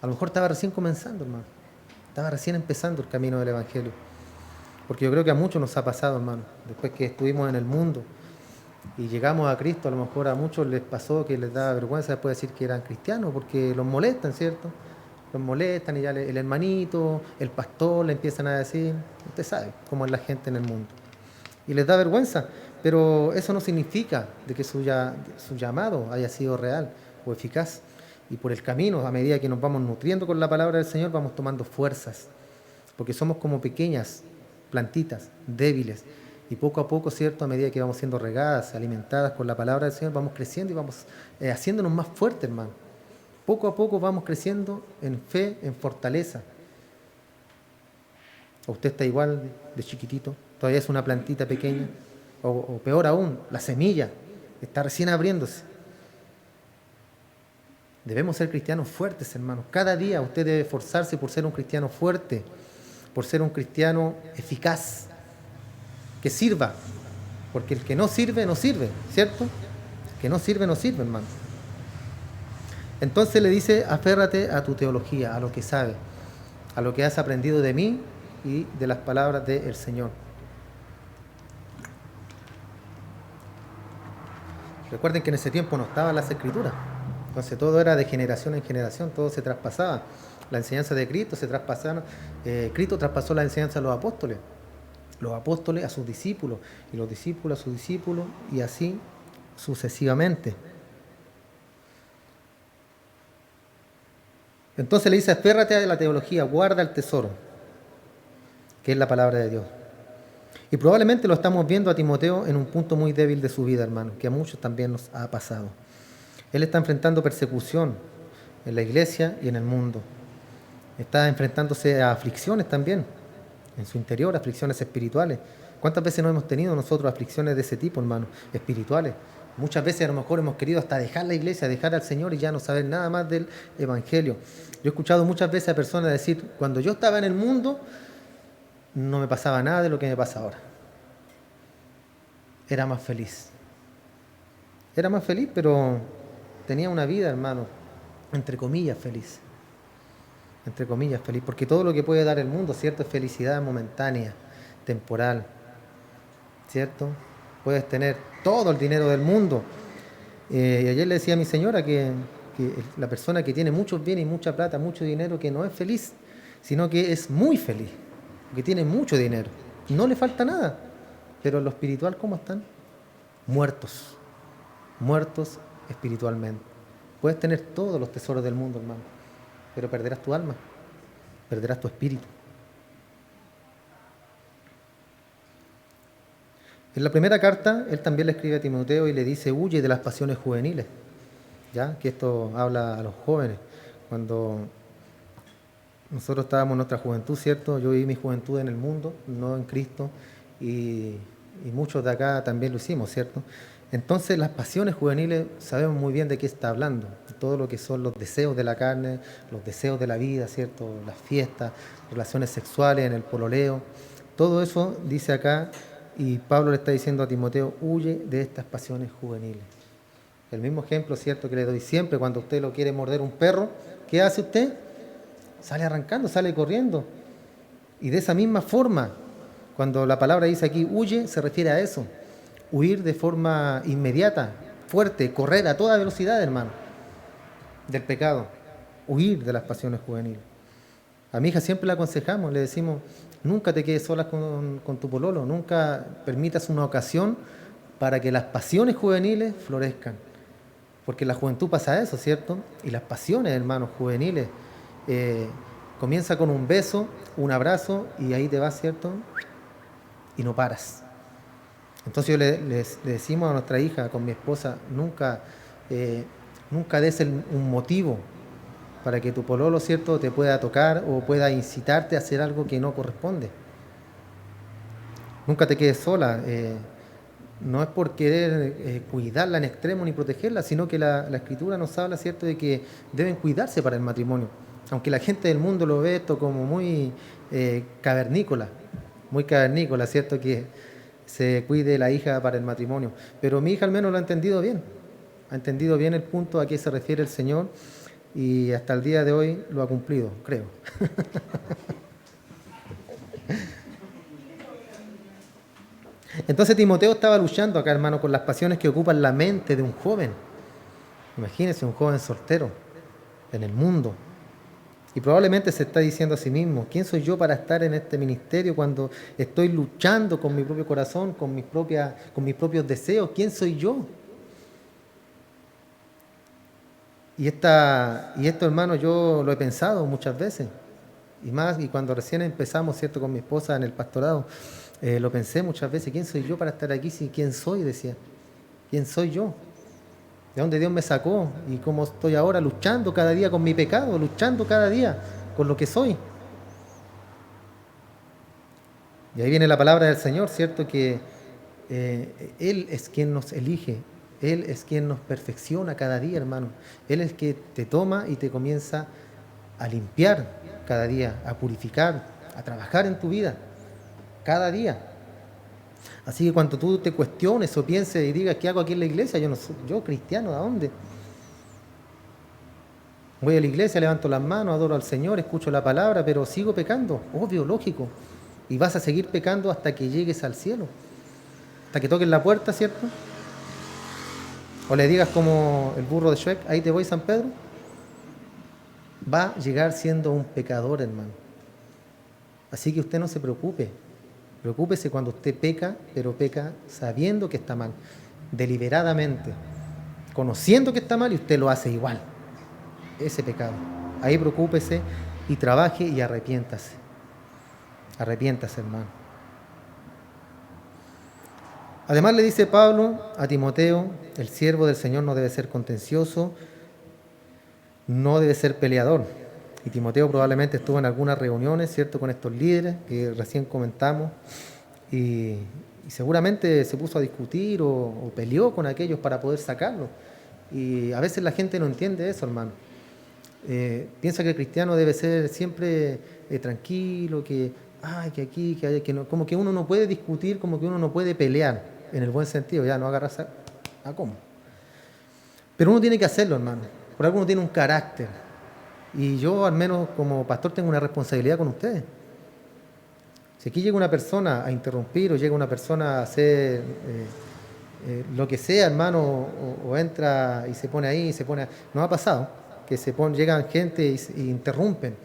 A lo mejor estaba recién comenzando, hermano. Estaba recién empezando el camino del Evangelio. Porque yo creo que a muchos nos ha pasado, hermano. Después que estuvimos en el mundo y llegamos a Cristo, a lo mejor a muchos les pasó que les daba vergüenza después decir que eran cristianos, porque los molestan, ¿cierto? Los molestan y ya el hermanito, el pastor le empiezan a decir, usted sabe cómo es la gente en el mundo. Y les da vergüenza, pero eso no significa de que su llamado haya sido real o eficaz. Y por el camino, a medida que nos vamos nutriendo con la palabra del Señor, vamos tomando fuerzas, porque somos como pequeñas plantitas, débiles, y poco a poco, ¿cierto?, a medida que vamos siendo regadas, alimentadas con la palabra del Señor, vamos creciendo y vamos haciéndonos más fuertes, hermano. Poco a poco vamos creciendo en fe, en fortaleza. ¿O usted está igual de chiquitito? ¿Todavía es una plantita pequeña? O peor aún, la semilla está recién abriéndose. Debemos ser cristianos fuertes, hermanos. Cada día usted debe esforzarse por ser un cristiano fuerte, por ser un cristiano eficaz, que sirva. Porque el que no sirve, no sirve, ¿cierto? El que no sirve, no sirve, hermano. Entonces le dice, aférrate a tu teología, a lo que sabes, a lo que has aprendido de mí y de las palabras del Señor. Recuerden que en ese tiempo no estaban las Escrituras, entonces todo era de generación en generación, todo se traspasaba. La enseñanza de Cristo se traspasaba, Cristo traspasó la enseñanza a los apóstoles a sus discípulos, y los discípulos a sus discípulos, y así sucesivamente. Entonces le dice, aférrate a la teología, guarda el tesoro, que es la palabra de Dios. Y probablemente lo estamos viendo a Timoteo en un punto muy débil de su vida, hermano, que a muchos también nos ha pasado. Él está enfrentando persecución en la iglesia y en el mundo. Está enfrentándose a aflicciones también, en su interior, aflicciones espirituales. ¿Cuántas veces no hemos tenido nosotros aflicciones de ese tipo, hermano, espirituales? Muchas veces a lo mejor hemos querido hasta dejar la iglesia, dejar al Señor y ya no saber nada más del Evangelio. Yo he escuchado muchas veces a personas decir, cuando yo estaba en el mundo, no me pasaba nada de lo que me pasa ahora. Era más feliz. Era más feliz, pero tenía una vida, hermano, entre comillas feliz. Entre comillas feliz, porque todo lo que puede dar el mundo, ¿cierto? Es felicidad momentánea, temporal, ¿cierto? Puedes tener todo el dinero del mundo. Y ayer le decía a mi señora que la persona que tiene muchos bienes y mucha plata, mucho dinero, que no es feliz, sino que es muy feliz, que tiene mucho dinero. No le falta nada. Pero en lo espiritual, ¿cómo están? Muertos. Muertos espiritualmente. Puedes tener todos los tesoros del mundo, hermano, pero perderás tu alma, perderás tu espíritu. En la primera carta, él también le escribe a Timoteo y le dice, huye de las pasiones juveniles, ¿ya? Que esto habla a los jóvenes. Cuando nosotros estábamos en nuestra juventud, ¿cierto? Yo viví mi juventud en el mundo, no en Cristo, y muchos de acá también lo hicimos, ¿cierto? Entonces las pasiones juveniles sabemos muy bien de qué está hablando, todo lo que son los deseos de la carne, los deseos de la vida, ¿cierto? Las fiestas, relaciones sexuales, en el pololeo, todo eso dice acá, y Pablo le está diciendo a Timoteo, huye de estas pasiones juveniles. El mismo ejemplo, ¿cierto?, que le doy siempre, cuando usted lo quiere morder un perro, ¿qué hace usted? Sale arrancando, sale corriendo. Y de esa misma forma, cuando la palabra dice aquí huye, se refiere a eso. Huir de forma inmediata, fuerte, correr a toda velocidad, hermano, del pecado. Huir de las pasiones juveniles. A mi hija siempre la aconsejamos, le decimos, nunca te quedes sola con tu pololo, nunca permitas una ocasión para que las pasiones juveniles florezcan. Porque en la juventud pasa eso, ¿cierto? Y las pasiones, hermanos, juveniles, comienza con un beso, un abrazo, y ahí te vas, ¿cierto? Y no paras. Entonces le decimos a nuestra hija, con mi esposa, nunca des un motivo para que tu pololo, ¿cierto?, te pueda tocar o pueda incitarte a hacer algo que no corresponde. Nunca te quedes sola. No es por querer cuidarla en extremo ni protegerla, sino que la Escritura nos habla, ¿cierto?, de que deben cuidarse para el matrimonio. Aunque la gente del mundo lo ve esto como muy cavernícola, ¿cierto?, que se cuide la hija para el matrimonio. Pero mi hija al menos lo ha entendido bien el punto a qué se refiere el Señor, y hasta el día de hoy lo ha cumplido, creo. Entonces Timoteo estaba luchando acá, hermano, con las pasiones que ocupan la mente de un joven. Imagínense, un joven soltero en el mundo. Y probablemente se está diciendo a sí mismo, ¿quién soy yo para estar en este ministerio cuando estoy luchando con mi propio corazón, con mis propios deseos? ¿Quién soy yo? Y esto, hermano, yo lo he pensado muchas veces. Y cuando recién empezamos, ¿cierto?, con mi esposa en el pastorado, lo pensé muchas veces. ¿Quién soy yo para estar aquí? Sí, ¿quién soy? Decía. ¿Quién soy yo? ¿De dónde Dios me sacó? Y cómo estoy ahora luchando cada día con mi pecado, luchando cada día con lo que soy. Y ahí viene la palabra del Señor, ¿cierto?, que Él es quien nos elige. Él es quien nos perfecciona cada día, hermano. Él es quien te toma y te comienza a limpiar cada día, a purificar, a trabajar en tu vida, cada día. Así que cuando tú te cuestiones o pienses y digas, ¿qué hago aquí en la iglesia? Yo cristiano, ¿a dónde? Voy a la iglesia, levanto las manos, adoro al Señor, escucho la palabra, pero sigo pecando. Obvio, lógico. Y vas a seguir pecando hasta que llegues al cielo, hasta que toques la puerta, ¿cierto? O le digas como el burro de Shrek, ahí te voy San Pedro. Va a llegar siendo un pecador, hermano. Así que usted no se preocupe. Preocúpese cuando usted peca, pero peca sabiendo que está mal, deliberadamente, conociendo que está mal y usted lo hace igual. Ese pecado. Ahí preocúpese y trabaje y arrepiéntase. Arrepiéntase, hermano. Además le dice Pablo a Timoteo, el siervo del Señor no debe ser contencioso, no debe ser peleador. Y Timoteo probablemente estuvo en algunas reuniones, ¿cierto?, con estos líderes que recién comentamos, y seguramente se puso a discutir o peleó con aquellos para poder sacarlo. Y a veces la gente no entiende eso, hermano. Piensa que el cristiano debe ser siempre tranquilo, que aquí, que allá, que no, como que uno no puede discutir, como que uno no puede pelear, en el buen sentido, ya no agarrarse a cómo. Pero uno tiene que hacerlo, hermano. Por algo uno tiene un carácter. Y yo, al menos como pastor, tengo una responsabilidad con ustedes. Si aquí llega una persona a interrumpir o llega una persona a hacer lo que sea, hermano, o entra y se pone ahí, nos ha pasado que llegan gente y interrumpen,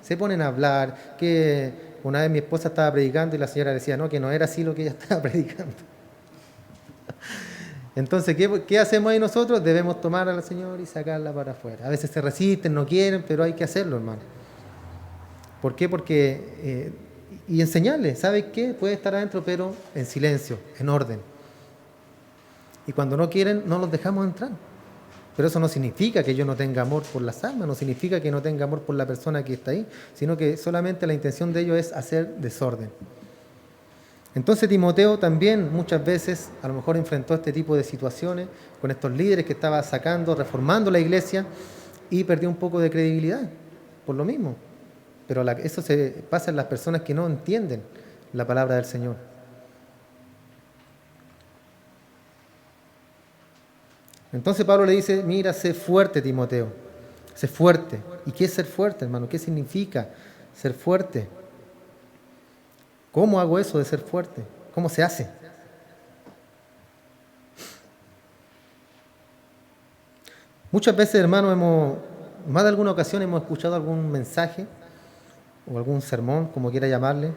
se ponen a hablar, que una vez mi esposa estaba predicando y la señora decía, no, que no era así lo que ella estaba predicando. Entonces, ¿qué hacemos ahí nosotros? Debemos tomar a la señora y sacarla para afuera. A veces se resisten, no quieren, pero hay que hacerlo, hermano. ¿Por qué? Porque, y enseñarle, ¿sabes qué? Puede estar adentro, pero en silencio, en orden. Y cuando no quieren, no los dejamos entrar. Pero eso no significa que yo no tenga amor por las almas, no significa que no tenga amor por la persona que está ahí, sino que solamente la intención de ellos es hacer desorden. Entonces Timoteo también muchas veces a lo mejor enfrentó este tipo de situaciones con estos líderes que estaba sacando, reformando la iglesia y perdió un poco de credibilidad por lo mismo. Pero eso se pasa en las personas que no entienden la palabra del Señor. Entonces Pablo le dice, mira, sé fuerte, Timoteo, sé fuerte. ¿Y qué es ser fuerte, hermano? ¿Qué significa ser fuerte? ¿Cómo hago eso de ser fuerte? ¿Cómo se hace? Muchas veces, hermano, más de alguna ocasión hemos escuchado algún mensaje o algún sermón, como quiera llamarle,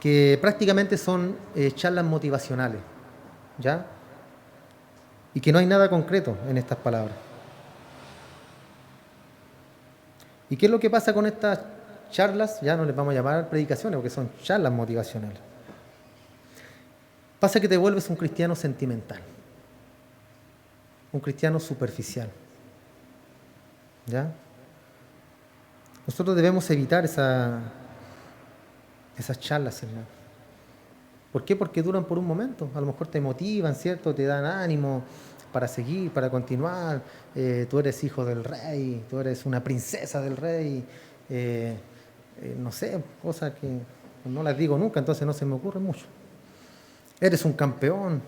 que prácticamente son charlas motivacionales, ¿ya? Y que no hay nada concreto en estas palabras. ¿Y qué es lo que pasa con estas charlas? Ya no les vamos a llamar predicaciones porque son charlas motivacionales. Pasa que te vuelves un cristiano sentimental, un cristiano superficial, ¿ya? Nosotros debemos evitar esas charlas, hermano. ¿Por qué? Porque duran por un momento. A lo mejor te motivan, ¿cierto? Te dan ánimo para seguir, para continuar. Tú eres hijo del rey, tú eres una princesa del rey. No sé, cosas que no las digo nunca, entonces no se me ocurre mucho. Eres un campeón.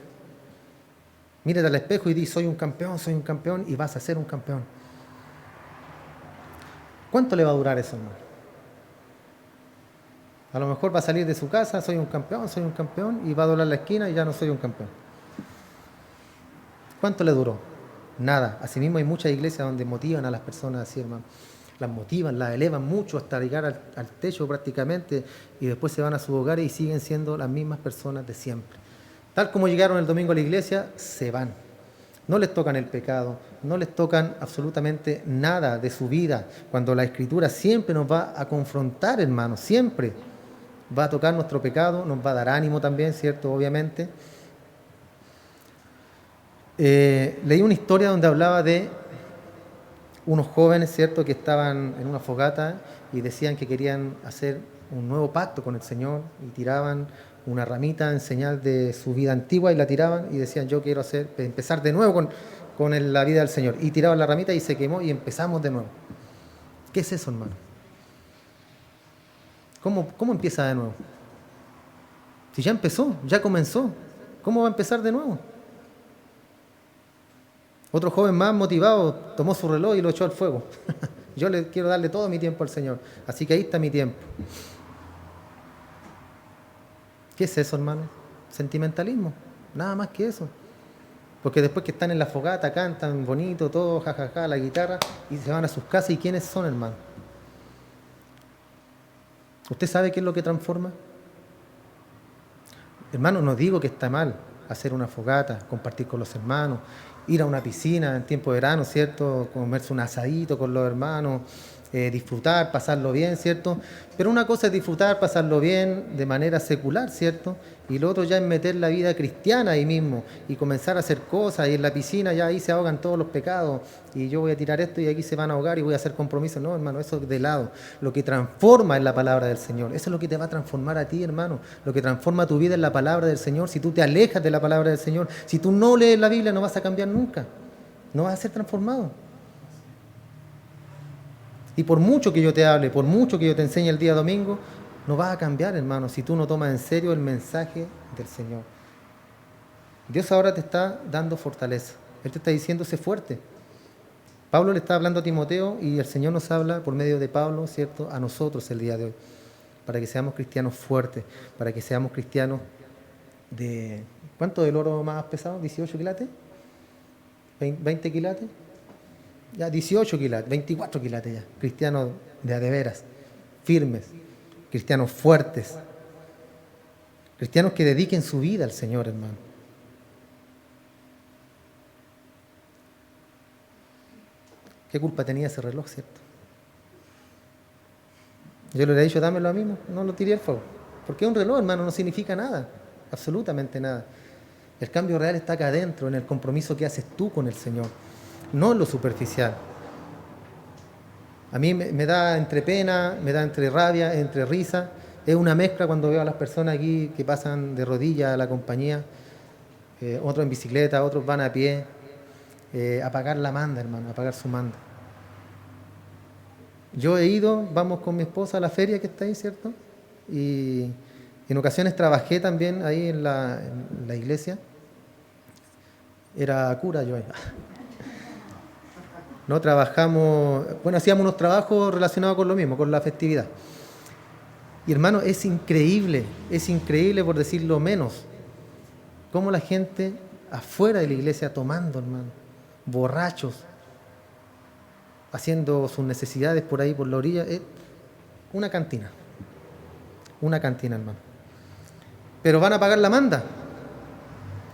Mírate al espejo y di, soy un campeón, y vas a ser un campeón. ¿Cuánto le va a durar eso, hermano? A lo mejor va a salir de su casa, soy un campeón, y va a doblar la esquina y ya no soy un campeón. ¿Cuánto le duró? Nada. Asimismo hay muchas iglesias donde motivan a las personas así, hermano. Las motivan, las elevan mucho hasta llegar al techo prácticamente, y después se van a sus hogares y siguen siendo las mismas personas de siempre. Tal como llegaron el domingo a la iglesia, se van. No les tocan el pecado, no les tocan absolutamente nada de su vida, cuando la Escritura siempre nos va a confrontar, hermano, siempre va a tocar nuestro pecado, nos va a dar ánimo también, ¿cierto? Obviamente. Leí una historia donde hablaba de unos jóvenes, ¿cierto?, que estaban en una fogata y decían que querían hacer un nuevo pacto con el Señor y tiraban una ramita en señal de su vida antigua y la tiraban y decían, yo quiero empezar de nuevo con la vida del Señor. Y tiraban la ramita y se quemó y empezamos de nuevo. ¿Qué es eso, hermano? ¿Cómo empieza de nuevo? Si ya empezó, ya comenzó, ¿cómo va a empezar de nuevo? Otro joven más motivado tomó su reloj y lo echó al fuego. Yo quiero darle todo mi tiempo al Señor, así que ahí está mi tiempo. ¿Qué es eso, hermano? Sentimentalismo, nada más que eso. Porque después que están en la fogata, cantan bonito, todo, jajaja, la guitarra, y se van a sus casas. ¿Y quiénes son, hermano? ¿Usted sabe qué es lo que transforma? Hermano, no digo que está mal hacer una fogata, compartir con los hermanos, ir a una piscina en tiempo de verano, ¿cierto? Comerse un asadito con los hermanos, disfrutar, pasarlo bien, ¿cierto? Pero una cosa es disfrutar, pasarlo bien de manera secular, ¿cierto? Y lo otro ya es meter la vida cristiana ahí mismo y comenzar a hacer cosas, y en la piscina ya ahí se ahogan todos los pecados, y yo voy a tirar esto y aquí se van a ahogar y voy a hacer compromisos. No, hermano, eso de lado. Lo que transforma es la palabra del Señor. Eso es lo que te va a transformar a ti, hermano. Lo que transforma tu vida es la palabra del Señor. Si tú te alejas de la palabra del Señor, si tú no lees la Biblia, no vas a cambiar nunca. No vas a ser transformado. Y por mucho que yo te hable, por mucho que yo te enseñe el día domingo, no vas a cambiar, hermano, si tú no tomas en serio el mensaje del Señor. Dios ahora te está dando fortaleza. Él te está diciendo, sé fuerte. Pablo le está hablando a Timoteo y el Señor nos habla por medio de Pablo, ¿cierto?, a nosotros el día de hoy, para que seamos cristianos fuertes, para que seamos cristianos de... ¿Cuánto del oro más pesado? ¿18 quilates? ¿20 quilates? Ya 18 quilates, 24 quilates ya. Cristianos de a de veras, firmes, cristianos fuertes, cristianos que dediquen su vida al Señor, hermano. ¿Qué culpa tenía ese reloj, cierto? Yo le he dicho, dámelo a mí, no lo tiré al fuego. Porque un reloj, hermano, no significa nada, absolutamente nada. El cambio real está acá adentro, en el compromiso que haces tú con el Señor, no en lo superficial. A mí me da entre pena, me da entre rabia, entre risa. Es una mezcla cuando veo a las personas aquí que pasan de rodillas a la compañía, otros en bicicleta, otros van a pie, a pagar la manda, hermano, a pagar su manda. Yo he ido, vamos con mi esposa a la feria que está ahí, ¿cierto? Y en ocasiones trabajé también ahí en la iglesia. Era cura yo ahí. No trabajamos, bueno, hacíamos unos trabajos relacionados con lo mismo, con la festividad. Y hermano, es increíble por decirlo menos, cómo la gente afuera de la iglesia tomando, hermano, borrachos, haciendo sus necesidades por ahí, por la orilla. Es una cantina, hermano. Pero van a pagar la manda.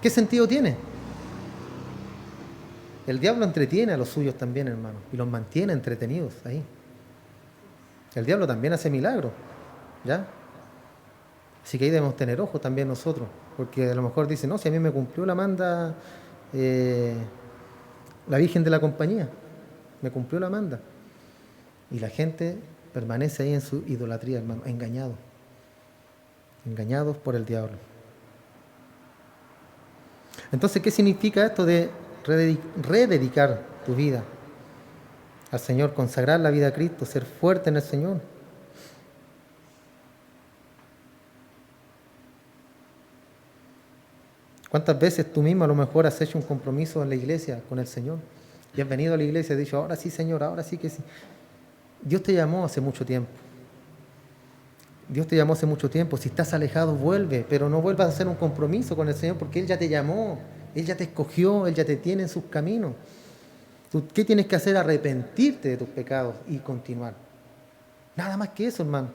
¿Qué sentido tiene? El diablo entretiene a los suyos también, hermano, y los mantiene entretenidos ahí. El diablo también hace milagros, ¿ya? Así que ahí debemos tener ojo también nosotros, porque a lo mejor dicen, no, si a mí me cumplió la manda la Virgen de la Compañía, me cumplió la manda. Y la gente permanece ahí en su idolatría, hermano, engañados por el diablo. Entonces, ¿qué significa esto de rededicar tu vida al Señor, consagrar la vida a Cristo, ser fuerte en el Señor? ¿Cuántas veces tú mismo a lo mejor has hecho un compromiso en la iglesia con el Señor y has venido a la iglesia y has dicho, ahora sí, Señor, ahora sí que sí? Dios te llamó hace mucho tiempo. Si estás alejado, vuelve, pero no vuelvas a hacer un compromiso con el Señor, porque Él ya te llamó, Él ya te escogió, Él ya te tiene en sus caminos. ¿Tú qué tienes que hacer? Arrepentirte de tus pecados y continuar. Nada más que eso, hermano.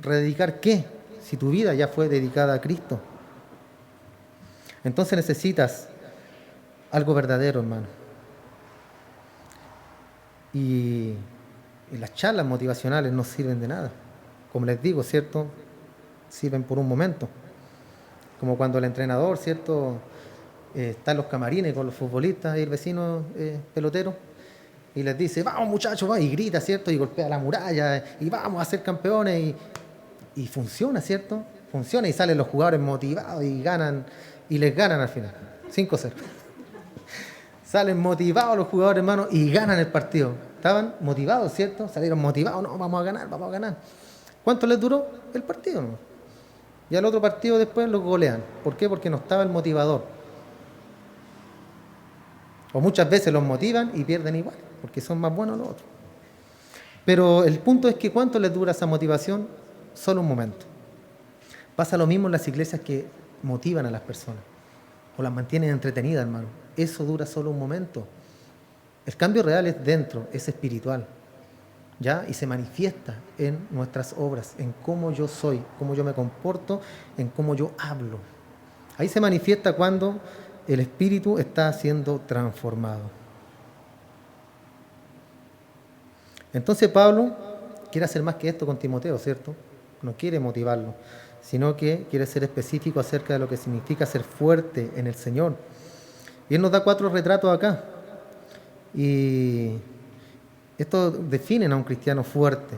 ¿Rededicar qué? Si tu vida ya fue dedicada a Cristo. Entonces necesitas algo verdadero, hermano. Y las charlas motivacionales no sirven de nada. Como les digo, ¿cierto? Sirven por un momento. Como cuando el entrenador, ¿cierto? Está en los camarines con los futbolistas y el vecino pelotero y les dice, vamos muchachos, va, y grita, ¿cierto? Y golpea la muralla y vamos a ser campeones y funciona, ¿cierto? Funciona y salen los jugadores motivados y ganan y les ganan al final, 5-0. Salen motivados los jugadores, hermano, y ganan el partido. Estaban motivados, ¿cierto? Salieron motivados, no, vamos a ganar. ¿Cuánto les duró el partido? No? Y al otro partido después los golean. ¿Por qué? Porque no estaba el motivador. O muchas veces los motivan y pierden igual, porque son más buenos los otros. Pero el punto es que ¿cuánto les dura esa motivación? solo un momento. Pasa lo mismo en las iglesias que motivan a las personas o las mantienen entretenidas, hermano. Eso dura solo un momento. El cambio real es dentro, es espiritual, ¿ya? Y se manifiesta en nuestras obras, en cómo yo soy, cómo yo me comporto, en cómo yo hablo. Ahí se manifiesta cuando el espíritu está siendo transformado. Entonces Pablo quiere hacer más que esto con Timoteo, ¿cierto? No quiere motivarlo, sino que quiere ser específico acerca de lo que significa ser fuerte en el Señor. Y él nos da 4 retratos acá. Y esto definen a un cristiano fuerte.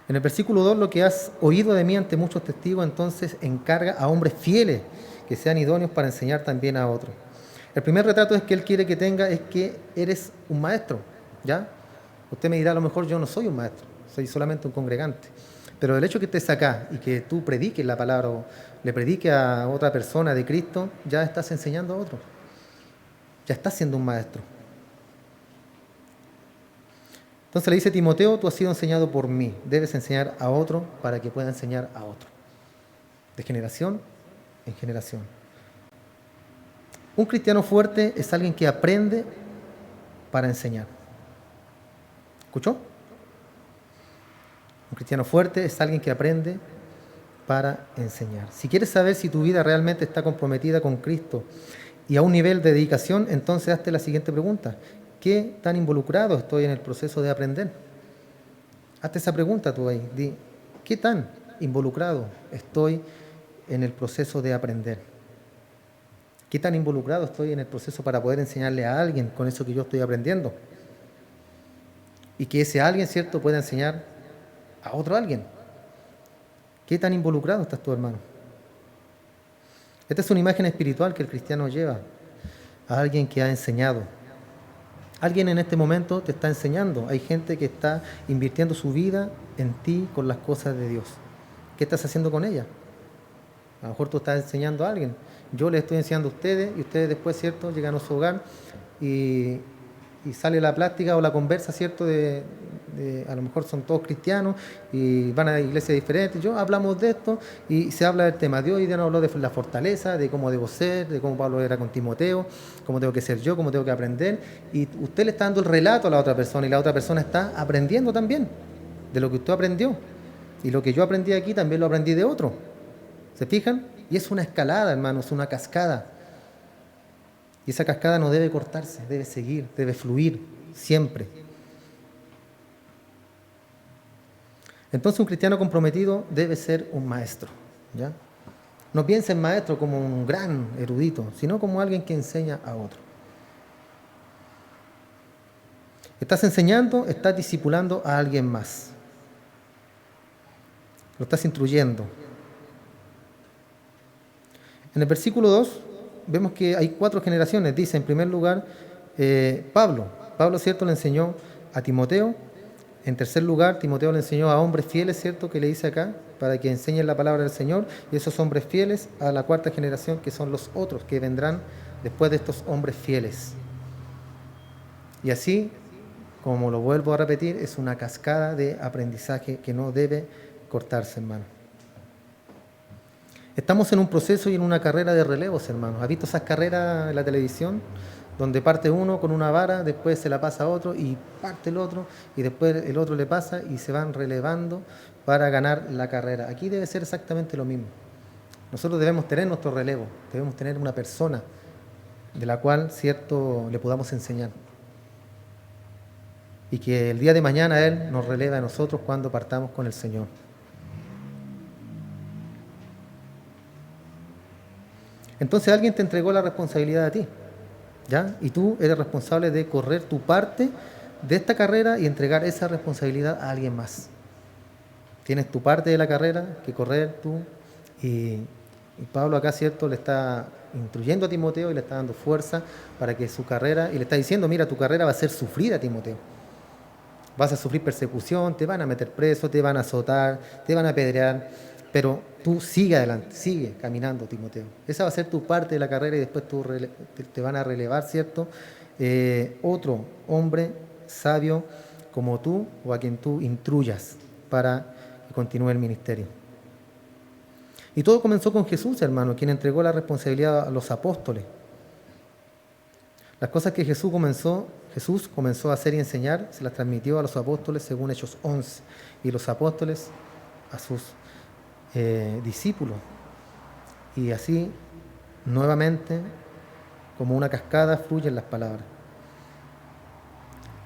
En el versículo 2, lo que has oído de mí ante muchos testigos, entonces encarga a hombres fieles que sean idóneos para enseñar también a otros. El primer retrato es que él quiere que tenga es que eres un maestro, ¿ya? Usted me dirá, a lo mejor yo no soy un maestro, soy solamente un congregante. Pero el hecho que estés acá y que tú prediques la palabra o le prediques a otra persona de Cristo, ya estás enseñando a otro. Ya estás siendo un maestro. Entonces le dice Timoteo, tú has sido enseñado por mí, debes enseñar a otro para que pueda enseñar a otro. De generación en generación. Un cristiano fuerte es alguien que aprende para enseñar. ¿Escuchó? Un cristiano fuerte es alguien que aprende para enseñar. Si quieres saber si tu vida realmente está comprometida con Cristo y a un nivel de dedicación, entonces hazte la siguiente pregunta. ¿Qué tan involucrado estoy en el proceso de aprender? Hazte esa pregunta tú ahí. Di, ¿qué tan involucrado estoy en el proceso de aprender? ¿Qué tan involucrado estoy en el proceso para poder enseñarle a alguien con eso que yo estoy aprendiendo? Y que ese alguien, ¿cierto?, pueda enseñar a otro alguien. ¿Qué tan involucrado estás tú, hermano? Esta es una imagen espiritual que el cristiano lleva a alguien que ha enseñado. Alguien en este momento te está enseñando. Hay gente que está invirtiendo su vida en ti con las cosas de Dios. ¿Qué estás haciendo con ella? A lo mejor tú estás enseñando a alguien. Yo les estoy enseñando a ustedes y ustedes después, ¿cierto?, llegan a su hogar y sale la plástica o la conversa, ¿cierto?, a lo mejor son todos cristianos y van a iglesias diferentes. Hablamos de esto y se habla del tema de hoy. Ya nos habló de la fortaleza, de cómo debo ser, de cómo Pablo era con Timoteo, cómo tengo que ser yo, cómo tengo que aprender. Y usted le está dando el relato a la otra persona y la otra persona está aprendiendo también de lo que usted aprendió. Y lo que yo aprendí aquí también lo aprendí de otro. ¿Se fijan? Y es una escalada, hermanos, es una cascada. Y esa cascada no debe cortarse, debe seguir, debe fluir siempre. Entonces un cristiano comprometido debe ser un maestro, ¿ya? No piense en maestro como un gran erudito, sino como alguien que enseña a otro. Estás enseñando, estás discipulando a alguien más. Lo estás instruyendo. En el versículo 2 vemos que hay 4 generaciones. Dice, en primer lugar, Pablo, ¿cierto?, le enseñó a Timoteo. En tercer lugar, Timoteo le enseñó a hombres fieles, ¿cierto?, que le dice acá, para que enseñen la palabra del Señor. Y esos hombres fieles a la 4ª generación, que son los otros, que vendrán después de estos hombres fieles. Y así, como lo vuelvo a repetir, es una cascada de aprendizaje que no debe cortarse, hermano. Estamos en un proceso y en una carrera de relevos, hermanos. ¿Has visto esas carreras en la televisión? Donde parte uno con una vara, después se la pasa a otro y parte el otro, y después el otro le pasa y se van relevando para ganar la carrera. Aquí debe ser exactamente lo mismo. Nosotros debemos tener nuestro relevo, debemos tener una persona de la cual, ¿cierto?, le podamos enseñar. Y que el día de mañana Él nos releve a nosotros cuando partamos con el Señor. Entonces alguien te entregó la responsabilidad a ti, ¿ya? Y tú eres responsable de correr tu parte de esta carrera y entregar esa responsabilidad a alguien más. Tienes tu parte de la carrera que correr tú y Pablo acá, ¿cierto?, le está instruyendo a Timoteo y le está dando fuerza para que su carrera, y le está diciendo, mira, tu carrera va a ser sufrida, Timoteo. Vas a sufrir persecución, te van a meter preso, te van a azotar, te van a apedrear, pero tú sigue adelante, sigue caminando, Timoteo. Esa va a ser tu parte de la carrera y después te van a relevar, ¿cierto?, otro hombre sabio como tú o a quien tú instruyas. para que continúe el ministerio. Y todo comenzó con Jesús, hermano, quien entregó la responsabilidad a los apóstoles. Las cosas que Jesús comenzó a hacer y enseñar, se las transmitió a los apóstoles según Hechos 11, y los apóstoles a sus discípulos. Y así, nuevamente, como una cascada, fluyen las palabras.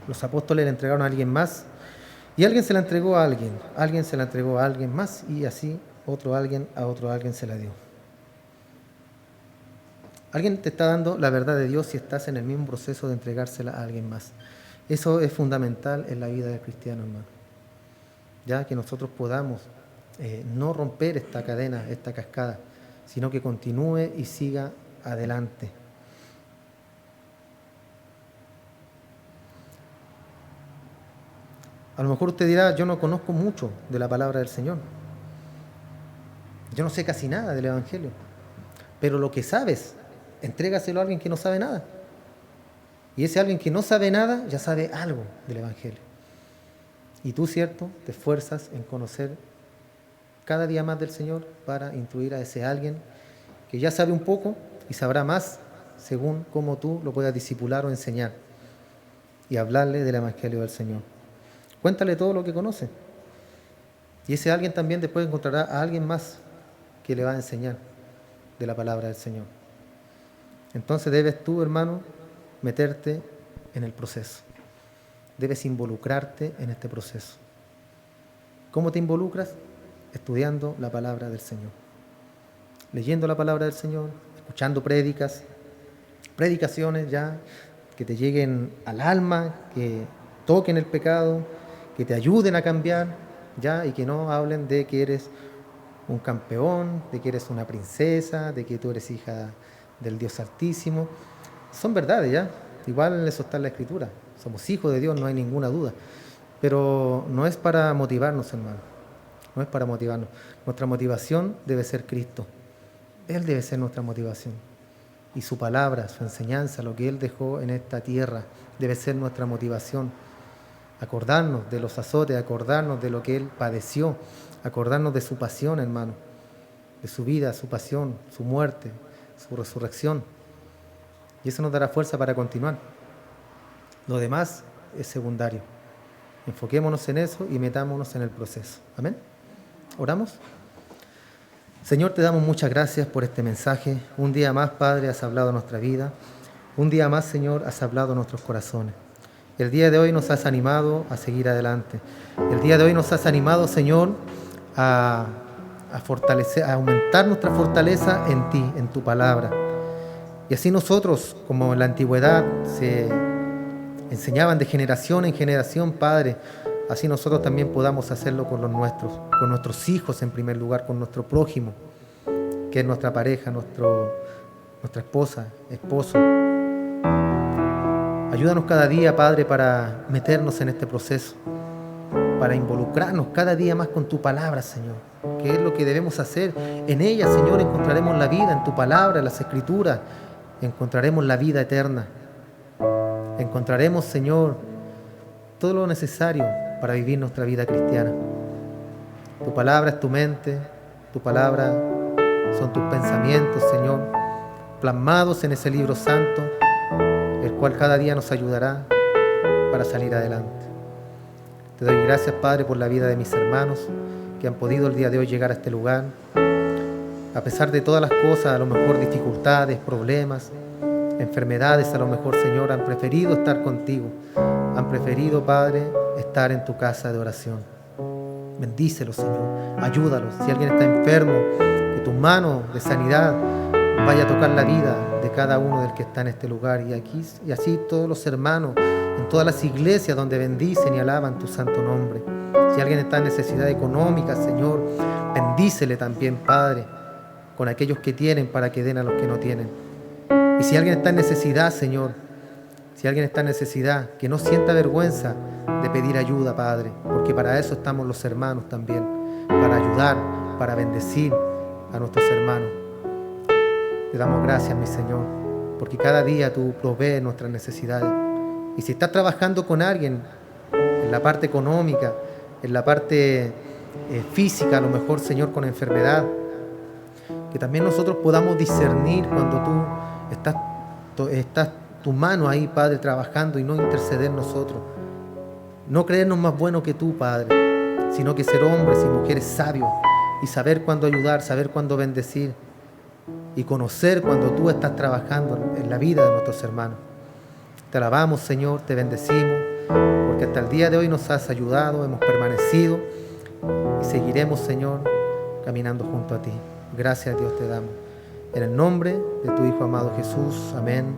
Los apóstoles le entregaron a alguien más, y alguien se la entregó a alguien se la entregó a alguien más, y así otro alguien a otro alguien se la dio. Alguien te está dando la verdad de Dios si estás en el mismo proceso de entregársela a alguien más. Eso es fundamental en la vida del cristiano, hermano. Ya que nosotros podamos no romper esta cadena, esta cascada, sino que continúe y siga adelante. A lo mejor usted dirá, yo no conozco mucho de la palabra del Señor. Yo no sé casi nada del Evangelio. Pero lo que sabes, entrégaselo a alguien que no sabe nada. Y ese alguien que no sabe nada, ya sabe algo del Evangelio. Y tú, cierto, te esfuerzas en conocer cada día más del Señor para instruir a ese alguien que ya sabe un poco y sabrá más según cómo tú lo puedas discipular o enseñar y hablarle del Evangelio del Señor. Cuéntale todo lo que conoce. Y ese alguien también después encontrará a alguien más que le va a enseñar de la palabra del Señor. Entonces debes tú, hermano, meterte en el proceso. Debes involucrarte en este proceso. ¿Cómo te involucras? Estudiando la palabra del Señor. Leyendo la palabra del Señor, escuchando predicaciones ya, que te lleguen al alma, que toquen el pecado, que te ayuden a cambiar, ya, y que no hablen de que eres un campeón, de que eres una princesa, de que tú eres hija del Dios Altísimo. Son verdades, ya. Igual en eso está en la Escritura. Somos hijos de Dios, no hay ninguna duda. Pero no es para motivarnos, hermano. No es para motivarnos. Nuestra motivación debe ser Cristo. Él debe ser nuestra motivación. Y su palabra, su enseñanza, lo que Él dejó en esta tierra, debe ser nuestra motivación. Acordarnos de los azotes, acordarnos de lo que Él padeció, acordarnos de su pasión, hermano, de su vida, su pasión, su muerte, su resurrección. Y eso nos dará fuerza para continuar. Lo demás es secundario. Enfoquémonos en eso y metámonos en el proceso. Amén. ¿Oramos? Señor, te damos muchas gracias por este mensaje. Un día más, Padre, has hablado a nuestra vida. Un día más, Señor, has hablado a nuestros corazones. El día de hoy nos has animado a seguir adelante. El día de hoy nos has animado, Señor, a fortalecer, a aumentar nuestra fortaleza en ti, en tu palabra. Y así nosotros, como en la antigüedad se enseñaban de generación en generación, Padre, así nosotros también podamos hacerlo con los nuestros, con nuestros hijos en primer lugar, con nuestro prójimo, que es nuestra pareja, nuestra esposa, esposo. Ayúdanos cada día, Padre, para meternos en este proceso, para involucrarnos cada día más con tu palabra, Señor. ¿Qué es lo que debemos hacer? En ella, Señor, encontraremos la vida, en tu palabra, en las Escrituras, encontraremos la vida eterna. Encontraremos, Señor, todo lo necesario para vivir nuestra vida cristiana. Tu palabra es tu mente, tu palabra son tus pensamientos, Señor, plasmados en ese libro santo, el cual cada día nos ayudará para salir adelante. Te doy gracias, Padre, por la vida de mis hermanos que han podido el día de hoy llegar a este lugar. A pesar de todas las cosas, a lo mejor dificultades, problemas, enfermedades, a lo mejor, Señor, han preferido estar contigo. Han preferido, Padre, estar en tu casa de oración. Bendícelos, Señor. Ayúdalos. Si alguien está enfermo, que tu mano de sanidad vaya a tocar la vida de cada uno del que está en este lugar. Y así todos los hermanos, en todas las iglesias donde bendicen y alaban tu santo nombre. Si alguien está en necesidad económica, Señor, bendícele también, Padre, con aquellos que tienen para que den a los que no tienen. Y si alguien está en necesidad, Señor, si alguien está en necesidad, que no sienta vergüenza de pedir ayuda, Padre, porque para eso estamos los hermanos también, para ayudar, para bendecir a nuestros hermanos. Te damos gracias, mi Señor, porque cada día tú provees nuestras necesidades. Y si estás trabajando con alguien en la parte económica, en la parte física, a lo mejor, Señor, con enfermedad. Que también nosotros podamos discernir cuando tú estás tu mano ahí, Padre, trabajando y no interceder nosotros. No creernos más buenos que tú, Padre, sino que ser hombres y mujeres sabios y saber cuándo ayudar, saber cuándo bendecir y conocer cuando tú estás trabajando en la vida de nuestros hermanos. Te alabamos, Señor, te bendecimos, porque hasta el día de hoy nos has ayudado, hemos permanecido y seguiremos, Señor, caminando junto a ti. Gracias, Dios, te damos. En el nombre de tu Hijo amado Jesús, amén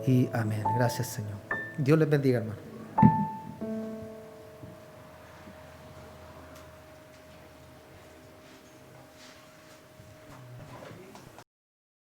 y amén. Gracias, Señor. Dios les bendiga, hermano.